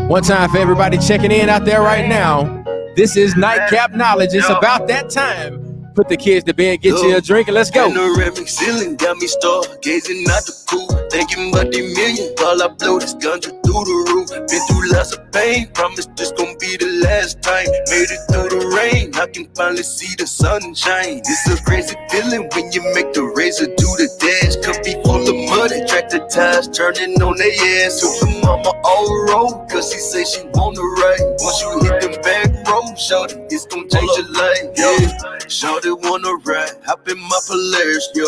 One time for everybody checking in out there right now. This is Nightcap Knowledge. It's about that time. Put the kids to bed, get you a drink, and let's go. Panoramic ceiling got me stargazing out the cool, thinking about the million while I blow this ganja through the roof. Been through lots of pain, promise this gon' be the last time. Made it through the rain, I can finally see the sunshine. It's a crazy feeling when you make the razor do the dash. Could be full of mud, tractor tires turning on their ass. So the mama all roll, cause she say she wanna ride. Once you hit them back roads, shawty, it's gon' change your life, yeah. Shawty wanna ride, hop in my Polaris, yo.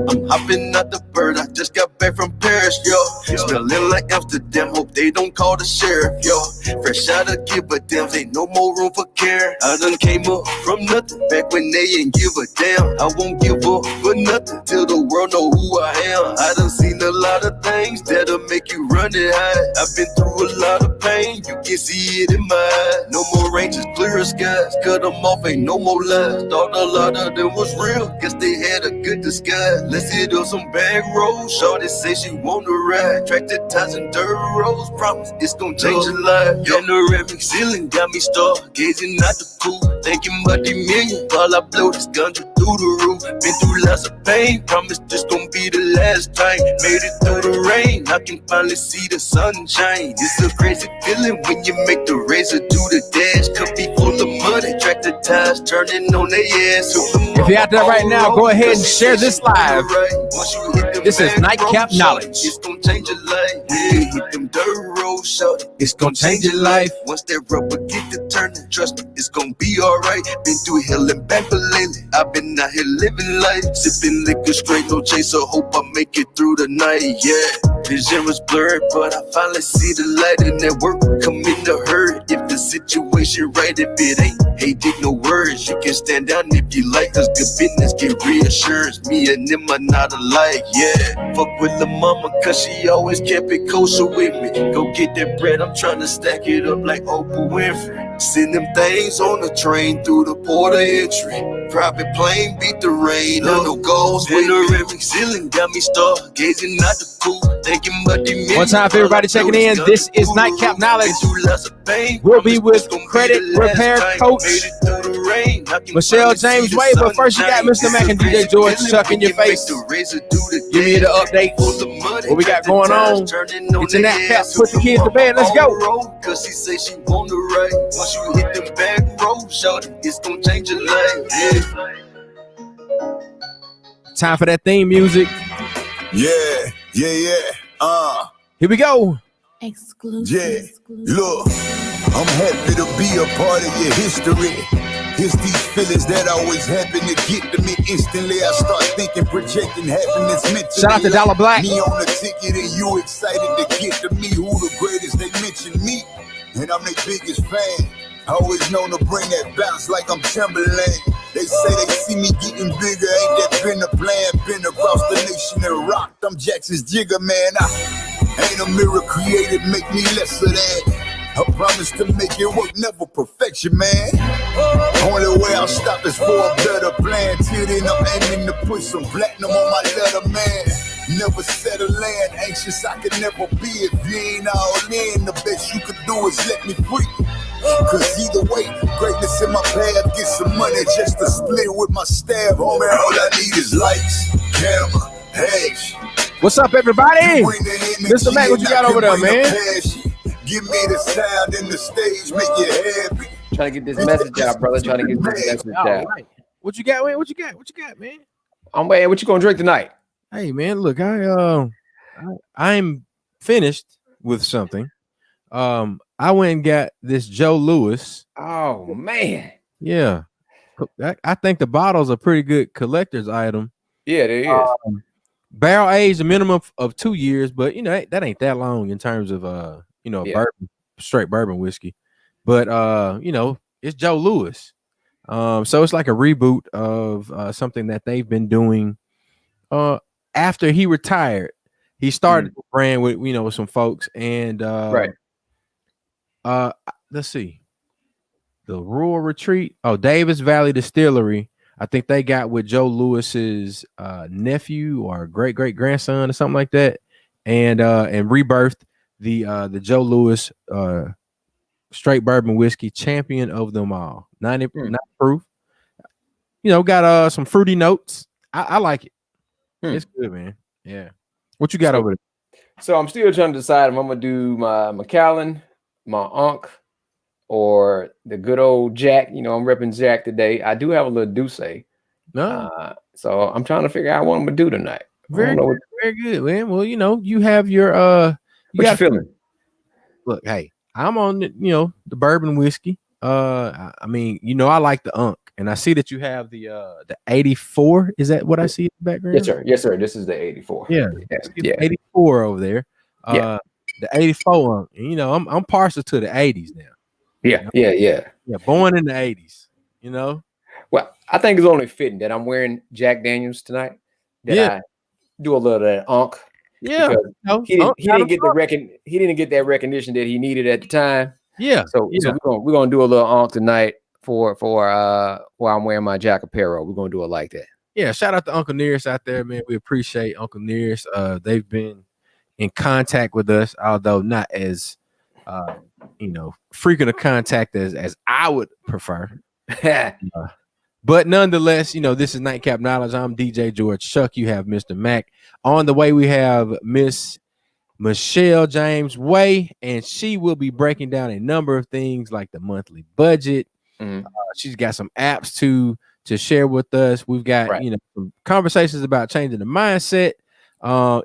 I'm hopping out the bird, I just got back from Paris, yo. Smelling like Amsterdam, hope they don't call the sheriff, yo. Fresh out of give a damn, ain't no more room for care. I done came up from nothing, back when they ain't give a damn. I won't give up for nothing, till the world know who I am. I done seen a lot of things that'll make you run it high. I've been through a lot of pain, you can see it in my eyes. No more ranges, clearer skies, cut them off, ain't no more lies. Thought a lot of them was real, guess they had a good disguise. Let's hit up some back roads, shorty say she wanna ride. Tractor ties and dirt roads, promise it's gon' change your life. Panoramic ceiling got me stargazing out the cool, thinking about the million while I blow this ganja through the roof. Been through lots of pain, promise this gon' be the last time. Made it through the rain, I can finally see the sunshine. It's a crazy feeling when you make the razor do the dash. Could be full of mud, tractor tires turning on their ass. If you're out there right now, go ahead and share this live. This is Nightcap Knowledge. It's gon' change your life. Yeah, hit them dirt roads, shawty. It's gon' change your life. Once that rubber get to turning, trust me, it's gon' be alright. Been through hell and back, but lately I've been out here living life. Sipping liquor straight, no chaser. Hope I make it through the night. Yeah, vision was blurred, but I finally see the light in that work. Come in the herd if the situation right. If it ain't, hey, dig no words. You can stand down if you like, cause good business get reassurance. Me and them are not alike, yeah. Fuck with the mama, cause she always kept it kosher with me. Go get that bread, I'm trying to stack it up like Oprah Winfrey. Send them things on the train through the port of entry. Private plane beat the rain, no goals. Panoramic ceiling got me stargazing out the cool, thinking about the million. One time for everybody checking in, this is Nightcap Knowledge. We'll be with credit repair coach Michelle James Way, but first you got Mr. Mac and DJ George Chuck in your face. Give me the updates, what we got going on. It's in that cap, put the kids to bed, let's go. Cause she say she wanna ride. Once you hit them back roads, shawty, it's gon' change your life, yeah. Time for that theme music. Yeah. Here we go. Exclusive. Yeah, look, I'm happy to be a part of your history. It's these feelings that always happen to get to me instantly. I start thinking, projecting happiness mentally. Shout out to Dollar Black. Me on the ticket and you excited to get to me. Who the greatest? They mention me, and I'm their biggest fan. Always known to bring that bounce like I'm Timberland. They say they see me getting bigger, ain't that been the plan? Been across the nation and rocked. I'm Jackson's Jigger, man. I ain't a mirror created, make me less of that. I promise to make it work, never perfection, man. Only way I'll stop is for a better plan. Till then I'm aiming to put some platinum on my letter, man. Never settle land, anxious I could never be. If you ain't all in, the best you could do is let me free. Cause either way, greatness in my path. Get some money just to split with my staff. Homie, all I need is lights, camera, action. What's up, everybody? Mr. Mac, what you got over there, man? Give me the sound and the stage, make it happy. Trying to get this message out, brother. Trying to get this message out. Right. What you got, man? What you got, man? I'm waiting. What you gonna drink tonight? Hey, man, look, I'm finished with something. I went and got this Joe Louis. Oh man, yeah. I think the bottle's a pretty good collector's item. Yeah, there is. Barrel aged a minimum of 2 years, but you know that ain't that long in terms of bourbon, straight bourbon whiskey. But it's Joe Louis. So it's like a reboot of something that they've been doing after he retired. He started a brand with with some folks, and right. Let's see. The Rural Retreat. Oh, Davis Valley Distillery I think they got with Joe Lewis's nephew or great grandson or something like that, and rebirthed the Joe Lewis straight bourbon whiskey, champion of them all. 90 proof. Got some fruity notes. I like it. It's good, man. Yeah. What you got over there? So I'm still trying to decide if I'm gonna do my Macallan, my Ankh, or the good old Jack. I'm repping Jack today. I do have a little Douce. No. So I'm trying to figure out what I'm gonna do tonight. Very good, man. Well, you have your what you feeling? Look, hey, I'm on the bourbon whiskey. I mean, I like the Unk, and I see that you have the 84. Is that what I see in the background? Yes, sir. This is the 84. Yeah. 84 over there. The 84 Unk. And, I'm partial to the 80s now. Yeah. Born in the 80s. Well, I think it's only fitting that I'm wearing Jack Daniels tonight. That I do a little of that Unk. Yeah, he didn't get that recognition that he needed at the time. Yeah. So we're gonna do a little Unk tonight for while I'm wearing my Jack apparel. We're gonna do it like that. Yeah. Shout out to Uncle Nearest out there, man. We appreciate Uncle Nearest. They've been in contact with us, although not as frequent a contact as I would prefer. But nonetheless, this is Nightcap Knowledge. I'm DJ George Chuck. You have Mr. Mac. On the way, we have Miss Michelle James Way, and she will be breaking down a number of things like the monthly budget. She's got some apps to share with us. We've got some conversations about changing the mindset,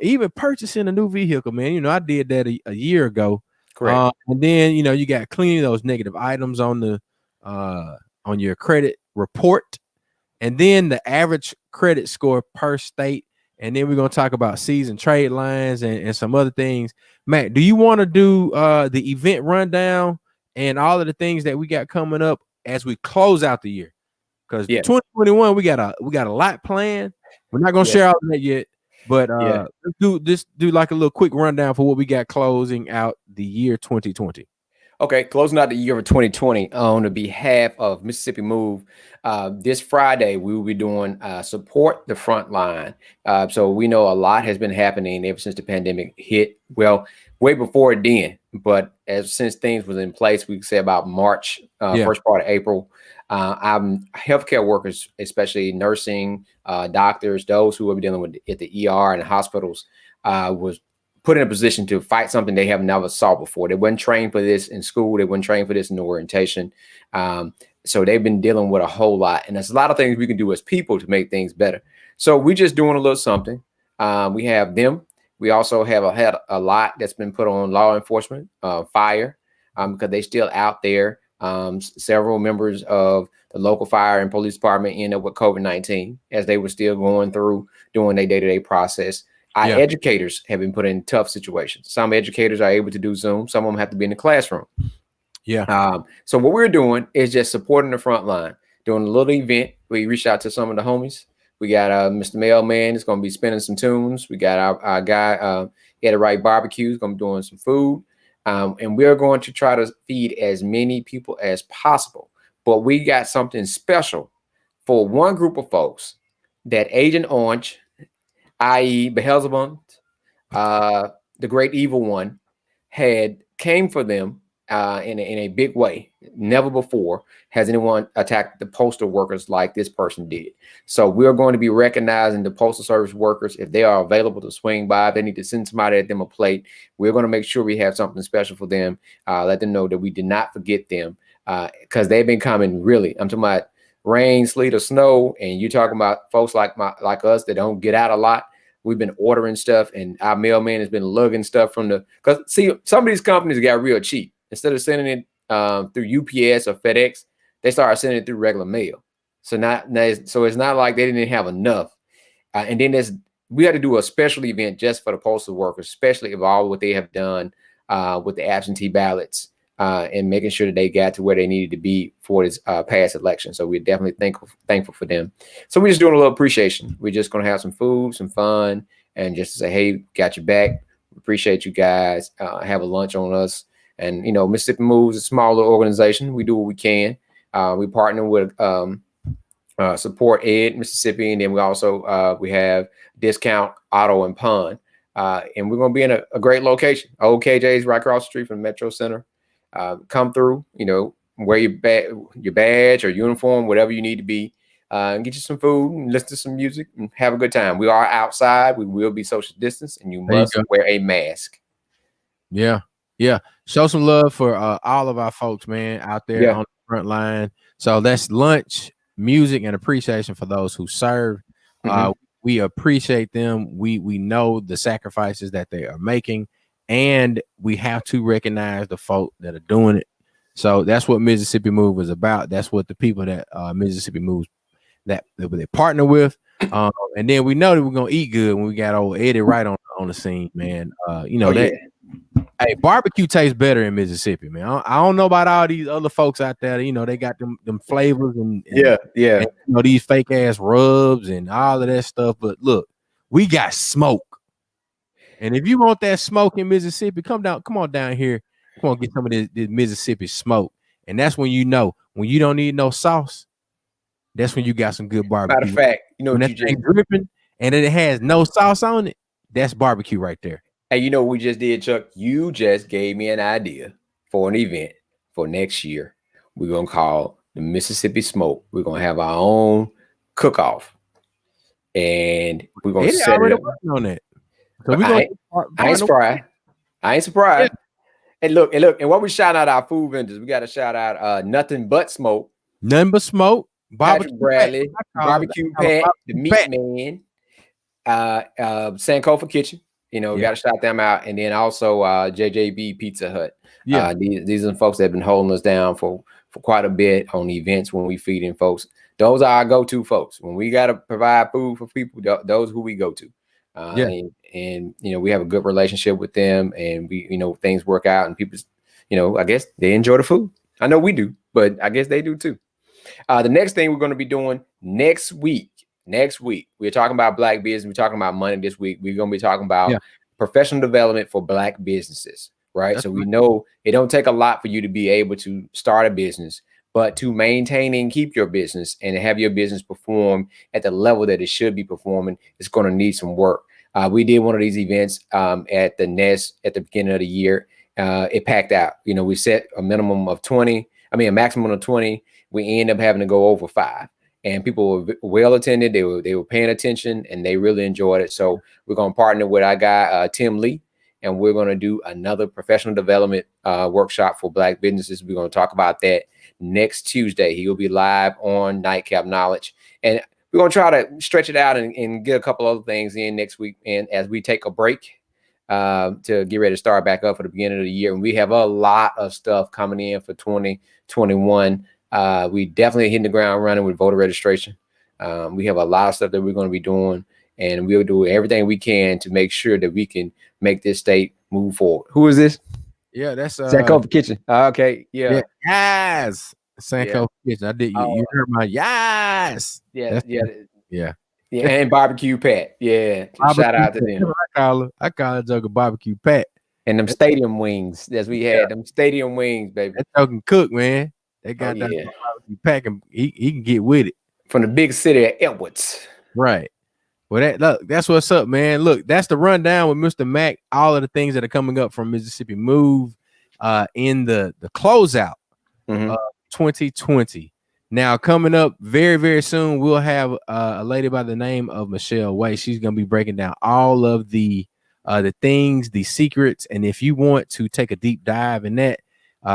even purchasing a new vehicle, man. I did that a year ago. Correct. And then you got cleaning those negative items on the on your credit report, and then the average credit score per state. And then we're going to talk about season trade lines and some other things. Matt, do you want to do the event rundown and all of the things that we got coming up as we close out the year? Because 2021, we got a lot planned. We're not going to share all of that yet, but let's do like a little quick rundown for what we got closing out the year 2020. Okay, closing out the year of 2020 on the behalf of Mississippi Move. This Friday, we will be doing Support the Front Line. So we know a lot has been happening ever since the pandemic hit. Well, way before it then, but since things was in place, we could say about March, first part of April. Healthcare workers, especially nursing, doctors, those who will be dealing with at the ER and hospitals, was put in a position to fight something they have never saw before. They weren't trained for this in school. They weren't trained for this in the orientation. So they've been dealing with a whole lot. And there's a lot of things we can do as people to make things better. So we're just doing a little something. We have them. We also have had a lot that's been put on law enforcement, fire, because they're still out there. Several members of the local fire and police department ended up with COVID-19 as they were still going through doing their day-to-day process. Our educators have been put in tough situations. Some educators are able to do Zoom. Some of them have to be in the classroom. So what we're doing is just supporting the front line, doing a little event. We reached out to some of the homies. We got Mr. Mailman is going to be spinning some tunes. We got our guy, he had a right barbecue. He's going to be doing some food. And we're going to try to feed as many people as possible. But we got something special for one group of folks that Agent Orange, i.e. Beelzebub, the great evil one, came for them in a big way. Never before has anyone attacked the postal workers like this person did. So we're going to be recognizing the postal service workers. If they are available to swing by, if they need to send somebody at them a plate, we're going to make sure we have something special for them. Let them know that we did not forget them because they've been coming really. I'm talking about rain, sleet, or snow, and you're talking about folks like us that don't get out a lot. We've been ordering stuff, and our mailman has been lugging stuff because see, some of these companies got real cheap. Instead of sending it through UPS or FedEx, they started sending it through regular mail. So it's not like they didn't have enough. And then we had to do a special event just for the postal workers, especially of all what they have done with the absentee ballots and making sure that they got to where they needed to be for this past election. So we're definitely thankful for them. So we're just doing a little appreciation. We're just going to have some food, some fun, and just to say, hey, got your back. Appreciate you guys. Have a lunch on us. And, Mississippi Moves is a small little organization. We do what we can. We partner with Support Ed, Mississippi, and then we also we have Discount Auto and Pawn, and we're gonna be in a great location. Old KJ's right across the street from Metro Center. Come through, wear your badge or uniform, whatever you need to be, and get you some food and listen to some music and have a good time. We are outside. We will be social distance, and you must wear a mask. Yeah. Show some love for all of our folks, man, out there on the front line. So that's lunch, music, and appreciation for those who serve. We appreciate them. We know the sacrifices that they are making, and we have to recognize the folk that are doing it. So that's what Mississippi Move is about. That's what the people that Mississippi Moves that they partner with. And then we know that we're gonna eat good when we got old Eddie right on the scene, man. Hey, barbecue tastes better in Mississippi, man. I don't know about all these other folks out there. They got them flavors and these fake ass rubs and all of that stuff. But look, we got smoke, and if you want that smoke in Mississippi, come on down here. Come on, get some of this Mississippi smoke, and that's when when you don't need no sauce. That's when you got some good barbecue. Matter of fact, when that thing dripping and it has no sauce on it, that's barbecue right there. Hey, what we just did, Chuck? You just gave me an idea for an event for next year. We're going to call the Mississippi Smoke. We're going to have our own cook-off. And we're going to set it up. On that. So I ain't surprised. Yeah. And look, and while we shout out our food vendors, we got to shout out Nothing But Smoke. Nothing But Smoke. Barbecue Bradley, Barbecue Pat, the Meat Man, Sankofa Kitchen. We got to shout them out. And then also JJB Pizza Hut. Yeah. These are the folks that have been holding us down for quite a bit on events when we feed in folks. Those are our go-to folks. When we got to provide food for people, those who we go to. And we have a good relationship with them, and we, things work out, and people, I guess they enjoy the food. I know we do, but I guess they do too. The next thing we're going to be doing next week, we're talking about Black business. We're talking about money this week. We're going to be talking about professional development for Black businesses, right? So we know it don't take a lot for you to be able to start a business, but to maintain and keep your business and have your business perform at the level that it should be performing, it's going to need some work. We did one of these events at the Nest at the beginning of the year. It packed out. We set a maximum of 20. We ended up having to go over 5. And people were well attended. They were paying attention, and they really enjoyed it. So we're going to partner with our guy, Tim Lee, and we're going to do another professional development workshop for Black businesses. We're going to talk about that next Tuesday. He will be live on Nightcap Knowledge. And we're going to try to stretch it out and get a couple other things in next week. And as we take a break to get ready to start back up for the beginning of the year. And we have a lot of stuff coming in for 2021. We definitely hitting the ground running with voter registration. We have a lot of stuff that we're going to be doing, and we'll do everything we can to make sure that we can make this state move forward. Who is this? Yeah, that's Sankofa Kitchen. Okay, yeah. Yes, Sankofa Kitchen. I did. You heard my yes. Yeah, and Barbecue Pat. Yeah, shout out to them. I call it joke Barbecue Pat. And them stadium wings. As we had them stadium wings, baby. That joking cook, man. They got that barbecue pack, and he can get with it from the big city of Edwards. Right. Well, that's what's up, man. Look, that's the rundown with Mr. Mac. All of the things that are coming up from Mississippi Move in the closeout 2020. Now, coming up very, very soon, we'll have a lady by the name of Michelle Way. She's going to be breaking down all of the things, the secrets, and if you want to take a deep dive in that,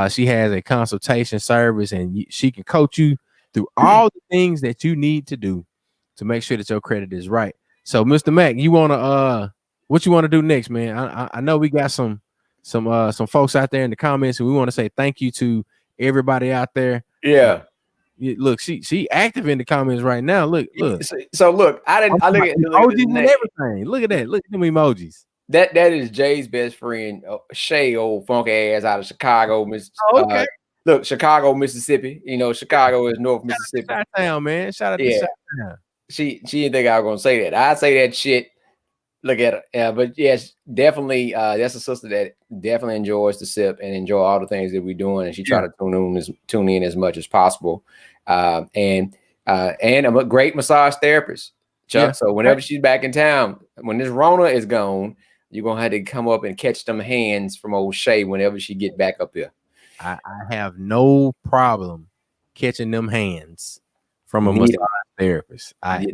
she has a consultation service, and she can coach you through all the things that you need to do to make sure that your credit is right. So, Mr. Mac, you wanna what you want to do next, man? I know we got some folks out there in the comments, and we want to say thank you to everybody out there. Yeah. Look, she active in the comments right now. Look. So look, I look at emojis and everything. Look at that. Look at them emojis. That is Jay's best friend, Shay, old funky ass out of Chicago, look, Chicago, Mississippi. Chicago is North Mississippi. Shout out town, man. Shout out to Shout Town. She didn't think I was gonna say that. I say that shit. Look at her. But yes, definitely. That's a sister that definitely enjoys the sip and enjoy all the things that we're doing, and she try to tune in as much as possible. And And I'm a great massage therapist, Chuck. Yeah. So whenever she's back in town, when this Rona is gone, you're gonna have to come up and catch them hands from old Shay whenever she get back up here. I have no problem catching them hands from a massage therapist. I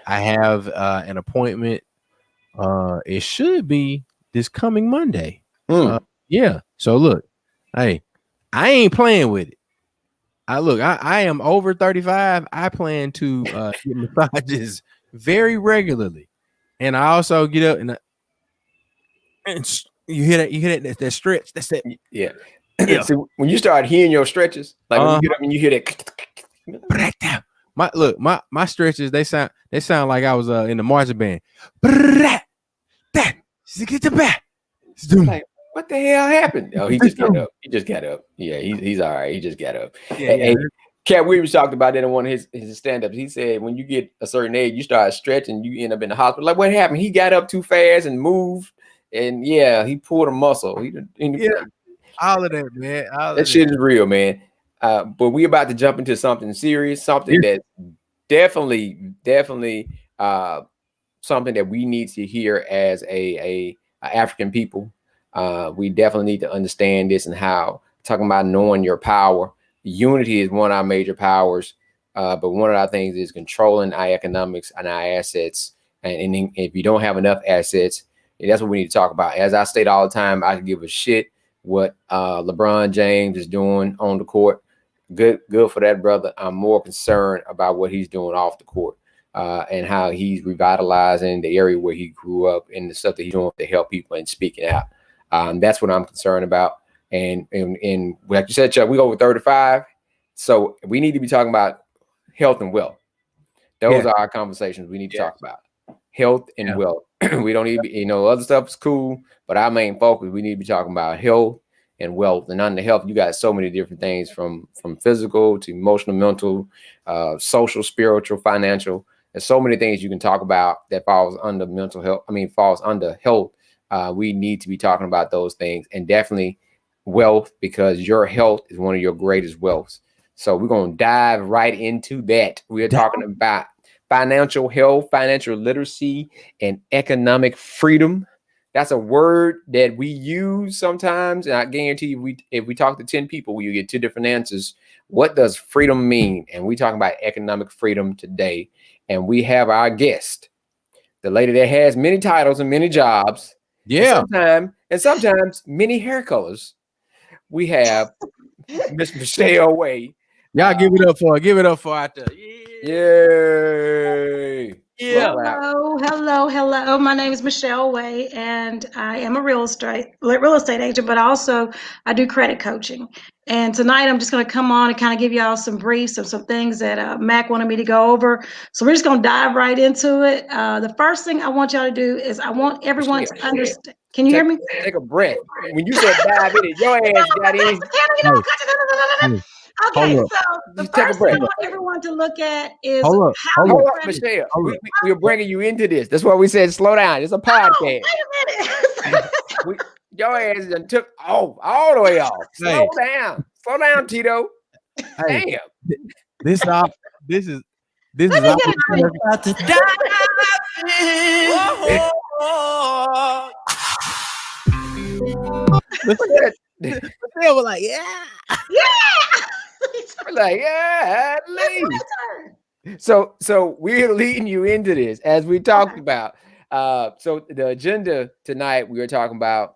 have an appointment. It should be this coming Monday. Yeah. So look, hey, I ain't playing with it. I am over 35. I plan to get massages very regularly, and I also get up and you hear that stretch. That's it. Yeah. So when you start hearing your stretches, like when you get up and you hear that. My stretches, they sound like I was in the marching band. Like, what the hell happened? Oh, he just got up. He just got up. Yeah, he's all right. He just got up. Hey, Cat Williams talked about that in one of his stand-ups. He said when you get a certain age, you start stretching, you end up in the hospital. Like, what happened? He got up too fast and moved, and he pulled a muscle. All of that, man. That shit is real, man. But we about to jump into something serious, something that's definitely something that we need to hear as a African people. We definitely need to understand this and how talking about knowing your power. Unity is one of our major powers, but one of our things is controlling our economics and our assets. And if you don't have enough assets, that's what we need to talk about. As I state all the time, I can give a shit what LeBron James is doing on the court. Good for that brother. I'm more concerned about what he's doing off the court and how he's revitalizing the area where he grew up and the stuff that he's doing to help people and speaking out. That's what I'm concerned about. And like you said, Chuck, we over 35. So we need to be talking about health and wealth. Those are our conversations we need to talk about. Health and wealth. We don't need to, other stuff is cool, but our main focus, we need to be talking about health and wealth. And under health, you got so many different things from physical to emotional, mental, social, spiritual, financial. There's so many things you can talk about that falls under mental health. Falls under health. We need to be talking about those things, and definitely wealth, because your health is one of your greatest wealths. So we're going to dive right into that. We are talking about financial health, financial literacy, and economic freedom. That's a word that we use sometimes, and I guarantee you, if we talk to 10 people, you get 2 different answers. What does freedom mean? And we're talking about economic freedom today. And we have our guest, the lady that has many titles and many jobs. Yeah. And sometimes many hair colors. We have Miss Michelle Way. Y'all give it up for out there. Yay. Yeah. Hello. My name is Michelle Way, and I am a real estate agent, but also I do credit coaching. And tonight I'm just going to come on and kind of give y'all some briefs of some things that Mac wanted me to go over. So we're just going to dive right into it. The first thing I want y'all to do is I want everyone to understand. Can you hear me? Take a breath. When you said dive in it, your ass got in. Okay, so the first thing I want everyone to look at is hold up, Michelle. We're bringing you into this. That's why we said slow down. It's a podcast. Wait a minute. Your ass done took all the way off. Slow down, Tito. Damn. This is about to die. They were like, we're like, leave. So we're leading you into this as we talked about. So the agenda tonight, we were talking about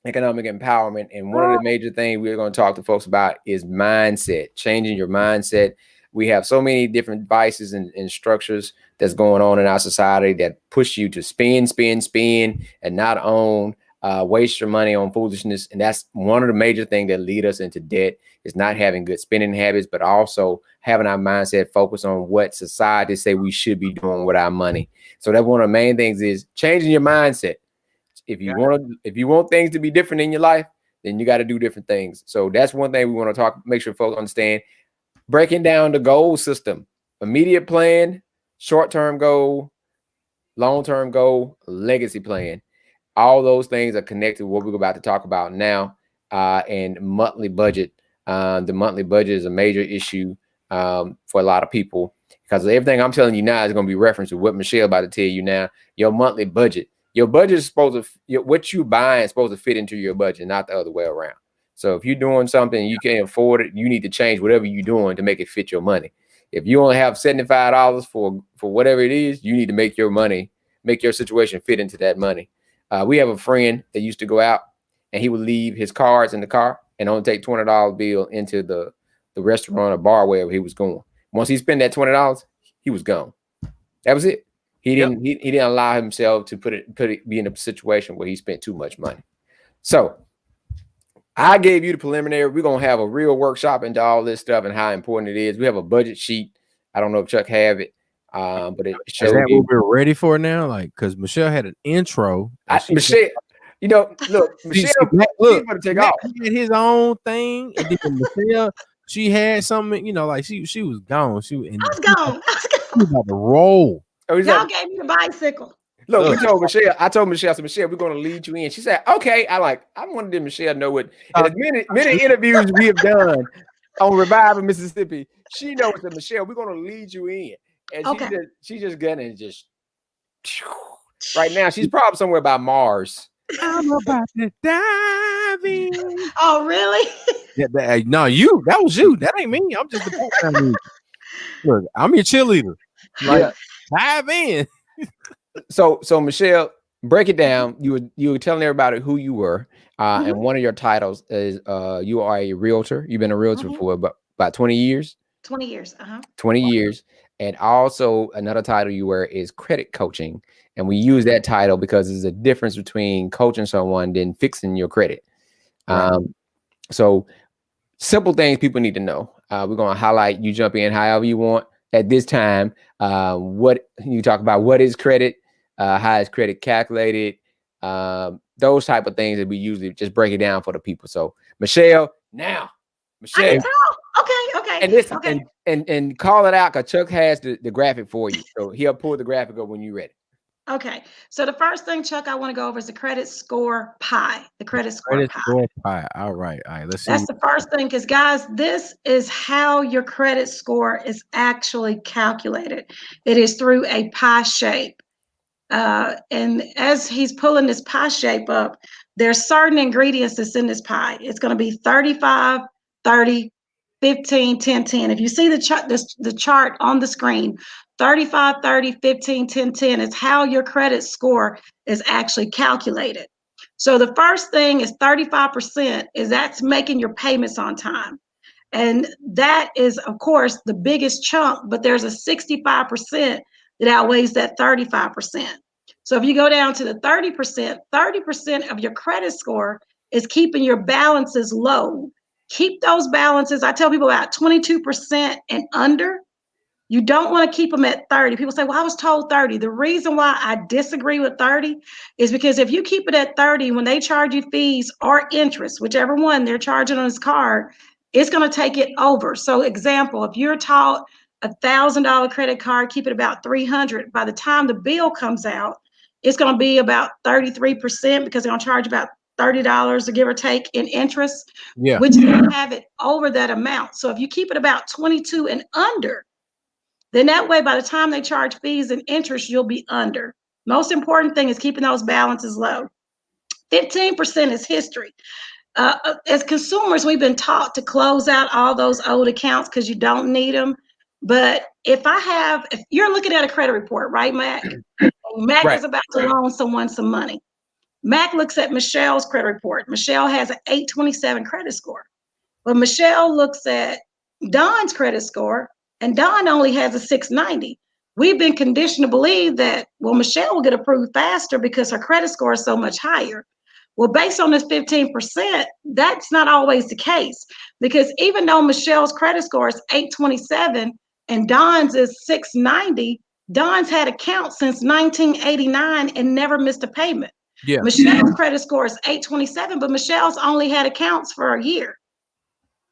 economic empowerment, and one of the major things we're going to talk to folks about is mindset, changing your mindset. We have so many different devices and structures that's going on in our society that push you to spend, and not own. Waste your money on foolishness. And that's one of the major things that lead us into debt, is not having good spending habits, but also having our mindset focused on what society say we should be doing with our money. So that's one of the main things, is changing your mindset. If you want things to be different in your life, then you got to do different things. So that's one thing we want to make sure folks understand. Breaking down the goal system: immediate plan, short-term goal, long-term goal, legacy plan. All those things are connected to what we're about to talk about now, and monthly budget. The monthly budget is a major issue for a lot of people, because everything I'm telling you now is going to be referenced to what Michelle about to tell you now. Your monthly budget. Your budget is supposed to, what you buying is supposed to fit into your budget, not the other way around. So if you're doing something and you can't afford it, you need to change whatever you're doing to make it fit your money. If you only have $75 for whatever it is, you need to make your situation fit into that money. We have a friend that used to go out and he would leave his cards in the car and only take $20 bill into the restaurant or bar wherever he was going. Once he spent that $20, he was gone. That was it. He didn't allow himself to be in a situation where he spent too much money. So I gave you the preliminary. We're gonna have a real workshop into all this stuff and how important it is. We have a budget sheet. I don't know if Chuck have it, but it shows. Is that what we're ready for now? Like, because Michelle had an intro. Michelle, look, Michelle, look, to take off. He had his own thing, and then Michelle, she had something. Like she was gone. I was gone. She was about to roll. Oh, y'all gave me the bicycle. Look, I told Michelle, I said, Michelle, we're going to lead you in. She said, okay. I wanted to Michelle know what, as many interviews we have done on Revive in Mississippi, she knows that Michelle, we're going to lead you in. And she just gonna just, right now, she's probably somewhere by Mars. I'm about to dive in. Oh, really? That was you. That ain't me. I'm just the background. Look, I'm your cheerleader. Dive in. So Michelle, break it down. You were telling everybody who you were, and one of your titles is you are a realtor. You've been a realtor for about 20 years. 20 years. 20 years, and also another title you wear is credit coaching, and we use that title because there's a difference between coaching someone than fixing your credit. Right. So simple things people need to know. We're going to highlight. You jump in however you want at this time. What you talk about? What is credit? How is credit calculated? Those type of things that we usually just break it down for the people. So Michelle. Okay. And listen, and call it out because Chuck has the graphic for you. So he'll pull the graphic up when you're ready. Okay. So the first thing, Chuck, I want to go over is the credit score pie. The credit score pie. All right. Let's see. That's the first thing, because guys, this is how your credit score is actually calculated. It is through a pie shape. And as he's pulling this pie shape up, there's certain ingredients that's in this pie. It's going to be 35, 30, 15, 10, 10. If you see the chart on the screen, 35, 30, 15, 10, 10 is how your credit score is actually calculated. So the first thing is 35% is that's making your payments on time. And that is, of course, the biggest chunk, but there's a 65% that outweighs that 35%. So if you go down to the 30% of your credit score is keeping your balances low. Keep those balances. I tell people about 22% and under. You don't want to keep them at 30. People say, well, I was told 30. The reason why I disagree with 30 is because if you keep it at 30, when they charge you fees or interest, whichever one they're charging on his card, it's going to take it over. So example, if you're taught $1,000 credit card, keep it about $300. By the time the bill comes out, it's going to be about 33% because they're going to charge about $30 or give or take in interest, which you have it over that amount. So if you keep it about 22 and under, then that way, by the time they charge fees and interest, you'll be under. Most important thing is keeping those balances low. 15% is history. As consumers, we've been taught to close out all those old accounts because you don't need them. But if you're looking at a credit report, right, Mac? Mac is about to loan someone some money. Mac looks at Michelle's credit report. Michelle has an 827 credit score. But Michelle looks at Don's credit score, and Don only has a 690. We've been conditioned to believe that, well, Michelle will get approved faster because her credit score is so much higher. Well, based on this 15%, that's not always the case, because even though Michelle's credit score is 827 and Don's is 690, Don's had accounts since 1989 and never missed a payment. Yeah. Michelle's credit score is 827, but Michelle's only had accounts for a year.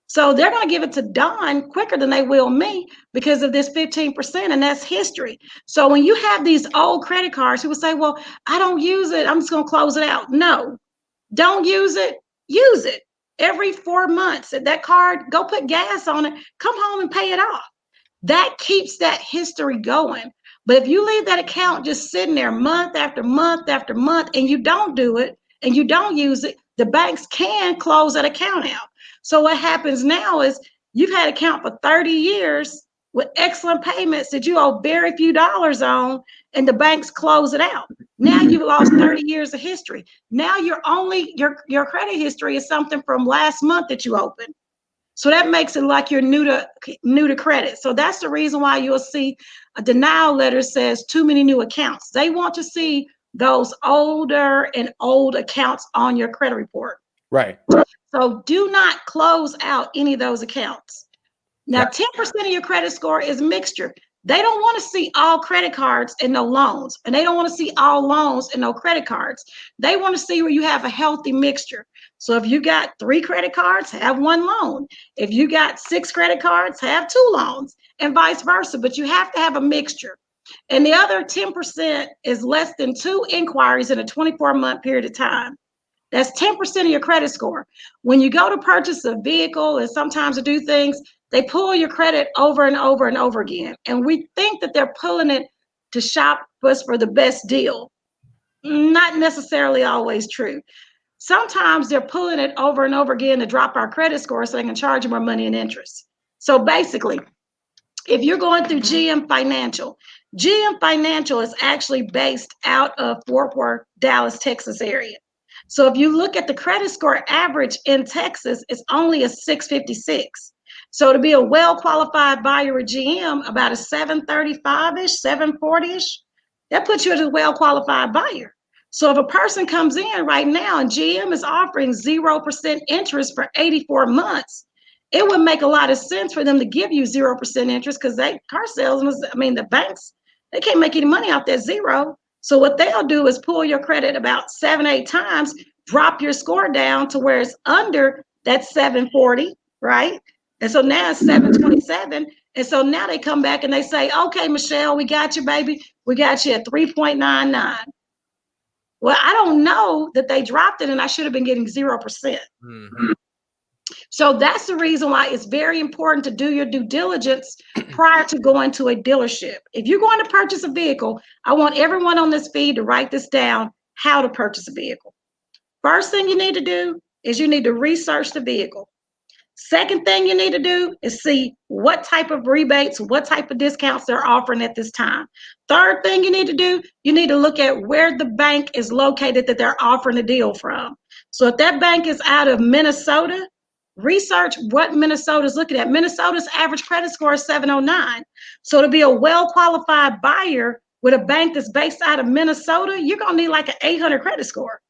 So they're going to give it to Don quicker than they will me because of this 15%, and that's history. So when you have these old credit cards, people say, well, I don't use it, I'm just going to close it out. No, don't use it. Use it every 4 months. That card, go put gas on it, come home and pay it off. That keeps that history going. But if you leave that account just sitting there month after month after month and you don't do it and you don't use it, the banks can close that account out. So what happens now is you've had an account for 30 years with excellent payments that you owe very few dollars on, and the banks close it out. Now you've lost 30 years of history. Now your credit history is something from last month that you opened. So that makes it like you're new to credit. So that's the reason why you'll see a denial letter says too many new accounts. They want to see those older and old accounts on your credit report. Right. So do not close out any of those accounts. Now, 10% of your credit score is mixture. They don't want to see all credit cards and no loans, and they don't want to see all loans and no credit cards. They want to see where you have a healthy mixture. So if you got 3 credit cards, have 1 loan. If you got 6 credit cards, have 2 loans, and vice versa. But you have to have a mixture. And the other 10% is less than 2 inquiries in a 24-month period of time. That's 10% of your credit score. When you go to purchase a vehicle and sometimes to do things, they pull your credit over and over and over again. And we think that they're pulling it to shop us for the best deal. Not necessarily always true. Sometimes they're pulling it over and over again to drop our credit score so they can charge you more money and interest. So basically, if you're going through GM Financial is actually based out of Fort Worth, Dallas, Texas area. So if you look at the credit score average in Texas, it's only a 656. So to be a well-qualified buyer with GM, about a 735-ish, 740-ish, that puts you as a well-qualified buyer. So if a person comes in right now and GM is offering 0% interest for 84 months, it would make a lot of sense for them to give you 0% interest because car salesmen, the banks, they can't make any money off that zero. So what they'll do is pull your credit about 7-8 times, drop your score down to where it's under that 740, right? And so now it's 727. And so now they come back and they say, okay, Michelle, we got you, baby. We got you at 3.99. Well, I don't know that they dropped it and I should have been getting 0%. Mm-hmm. So that's the reason why it's very important to do your due diligence prior to going to a dealership. If you're going to purchase a vehicle, I want everyone on this feed to write this down, how to purchase a vehicle. First thing you need to do is you need to research the vehicle. Second thing you need to do is see what type of rebates, what type of discounts they're offering at this time. Third thing you need to do, you need to look at where the bank is located that they're offering the deal from. So if that bank is out of Minnesota, research what Minnesota's looking at. Minnesota's average credit score is 709. So to be a well-qualified buyer with a bank that's based out of Minnesota, you're going to need like an 800 credit score.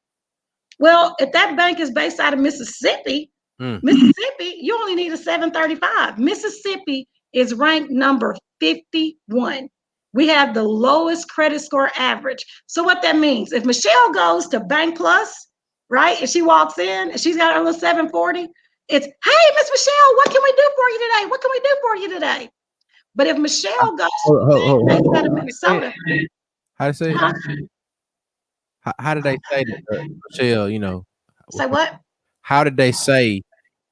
Well, if that bank is based out of Mississippi, you only need a 735. Mississippi is ranked number 51. We have the lowest credit score average. So what that means, if Michelle goes to Bank Plus, right, if she walks in and she's got her little 740, it's, hey, Miss Michelle, what can we do for you today? What can we do for you today? But if Michelle goes to out of Minnesota, how to say it? How did they say that, Michelle, say what? How did they say,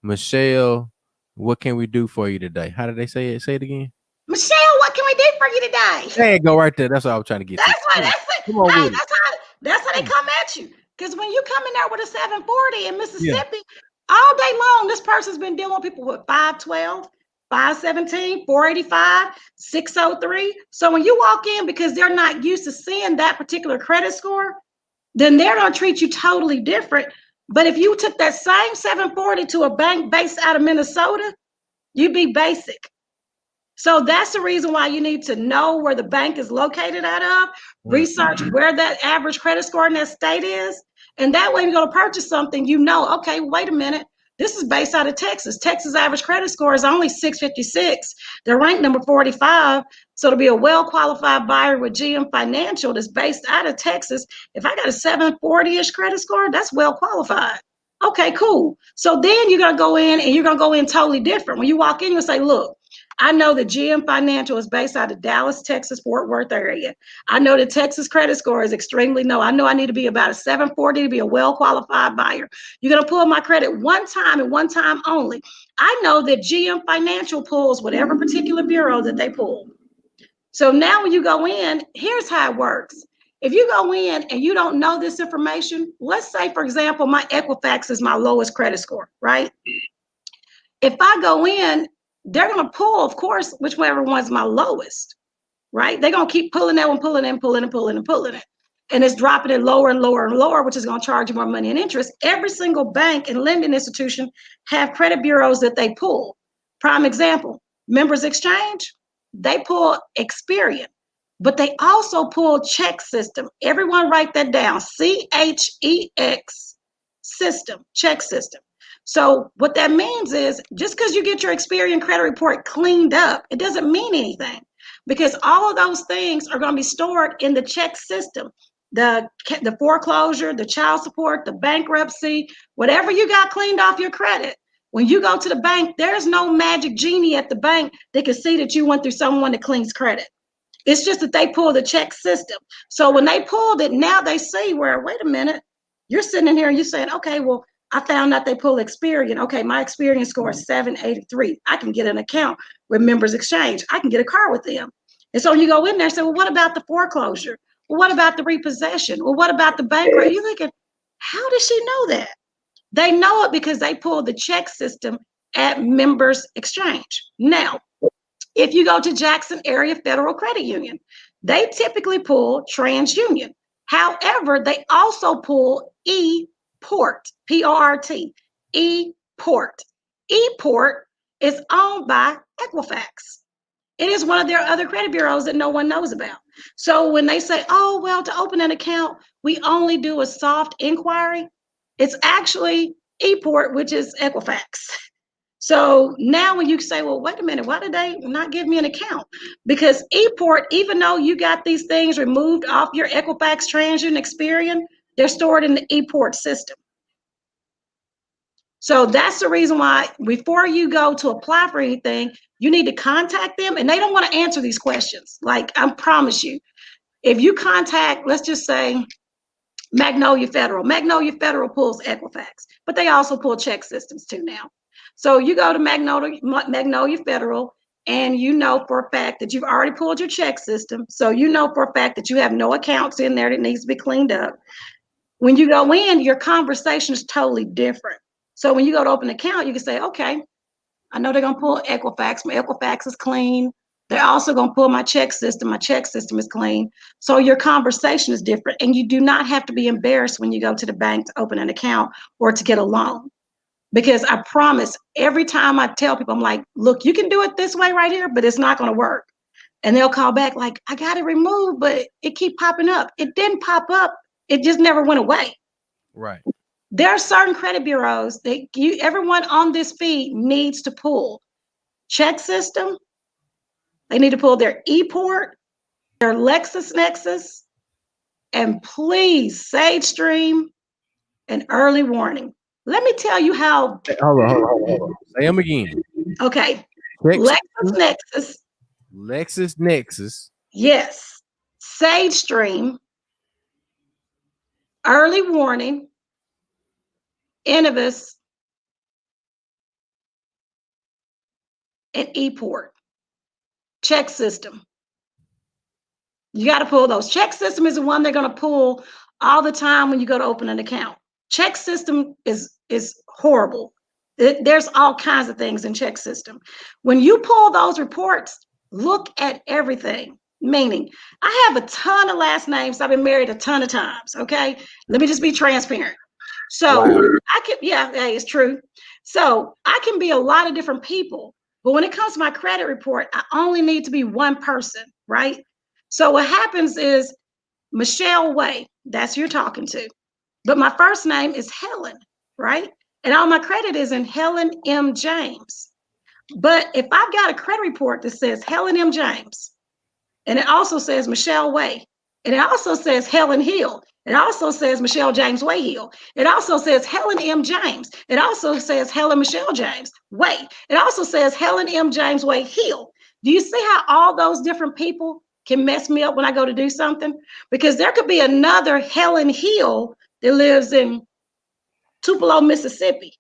Michelle, what can we do for you today? How did they say it? Say it again. Michelle, what can we do for you today? There you go, right there. That's what I was trying to get to. That's how they come at you. Because when you come in there with a 740 in Mississippi, all day long, this person's been dealing with people with 512, 517, 485, 603. So when you walk in, because they're not used to seeing that particular credit score, then they're going to treat you totally different. But if you took that same 740 to a bank based out of Minnesota, you'd be basic. So that's the reason why you need to know where the bank is located out of, research where that average credit score in that state is. And that way, you're going to purchase something, okay, wait a minute. This is based out of Texas. Texas average credit score is only 656. They're ranked number 45. So to be a well-qualified buyer with GM Financial that's based out of Texas, if I got a 740-ish credit score, that's well-qualified. Okay, cool. So then you're going to go in and you're going to go in totally different. When you walk in, you'll say, look, I know that GM Financial is based out of Dallas, Texas, Fort Worth area. I know that Texas credit score is extremely low. I know I need to be about a 740 to be a well-qualified buyer. You're going to pull my credit one time and one time only. I know that GM Financial pulls whatever particular bureau that they pull. So now when you go in, here's how it works. If you go in and you don't know this information, let's say, for example, my Equifax is my lowest credit score, right? If I go in, they're going to pull, of course, whichever one's my lowest, right? They're going to keep pulling that one, pulling and pulling and pulling and pulling it. And it's dropping it lower and lower and lower, which is going to charge you more money and interest. Every single bank and lending institution have credit bureaus that they pull. Prime example, Members Exchange, they pull Experian, but they also pull Check System. Everyone write that down, CHEX system, Check System. So what that means is just because you get your Experian credit report cleaned up, it doesn't mean anything, because all of those things are going to be stored in the check system. The foreclosure, the child support, the bankruptcy, whatever you got cleaned off your credit. When you go to the bank, there's no magic genie at the bank that can see that you went through someone that cleans credit. It's just that they pull the check system. So when they pulled it, now they see where, wait a minute, you're sitting in here and you're saying, okay, well, I found out they pull Experian. Okay, my Experian score is 783. I can get an account with Members Exchange. I can get a car with them. And so you go in there and say, well, what about the foreclosure? Well, what about the repossession? Well, what about the bankruptcy? You're thinking, how does she know that? They know it because they pull the check system at Members Exchange. Now, if you go to Jackson Area Federal Credit Union, they typically pull TransUnion. However, they also pull ePort, P-O-R-T, ePort. ePort is owned by Equifax. It is one of their other credit bureaus that no one knows about. So when they say, oh, well, to open an account, we only do a soft inquiry, it's actually ePort, which is Equifax. So now when you say, well, wait a minute, why did they not give me an account? Because ePort, even though you got these things removed off your Equifax, TransUnion, Experian, they're stored in the ePort system. So that's the reason why before you go to apply for anything, you need to contact them, and they don't want to answer these questions. Like, I promise you, if you contact, let's just say, Magnolia Federal pulls Equifax, but they also pull check systems too now. So you go to Magnolia Federal, and you know for a fact that you've already pulled your check system. So you know for a fact that you have no accounts in there that needs to be cleaned up. When you go in, your conversation is totally different. So when you go to open an account, you can say, okay, I know they're going to pull Equifax. My Equifax is clean. They're also going to pull my check system. My check system is clean. So your conversation is different. And you do not have to be embarrassed when you go to the bank to open an account or to get a loan. Because I promise, every time I tell people, I'm like, look, you can do it this way right here, but it's not going to work. And they'll call back like, I got it removed, but it keep popping up. It didn't pop up. It just never went away. Right. There are certain credit bureaus that everyone on this feed needs to pull. Check system. They need to pull their ePort, their LexisNexis, and please SageStream and early warning. Let me tell you how. Hold on. Say them again. Okay. LexisNexis. Yes. SageStream, early warning, Innovis, and ePort. Check system. You got to pull those. Check system is the one they're going to pull all the time when you go to open an account. Check system is horrible. There's all kinds of things in check system. When you pull those reports, look at everything. Meaning, I have a ton of last names. I've been married a ton of times. Okay, let me just be transparent. So wow. It's true. So I can be a lot of different people, but when it comes to my credit report, I only need to be one person, right? So what happens is Michelle Way, that's who you're talking to. But my first name is Helen, right? And all my credit is in Helen M. James. But if I've got a credit report that says Helen M. James, and it also says Michelle Way, and it also says Helen Hill, It also says Michelle James Wayhill. It also says Helen M. James. It also says Helen Michelle James Way. It also says Helen M. James Wayhill. Do you see how all those different people can mess me up when I go to do something? Because there could be another Helen Hill that lives in Tupelo, Mississippi.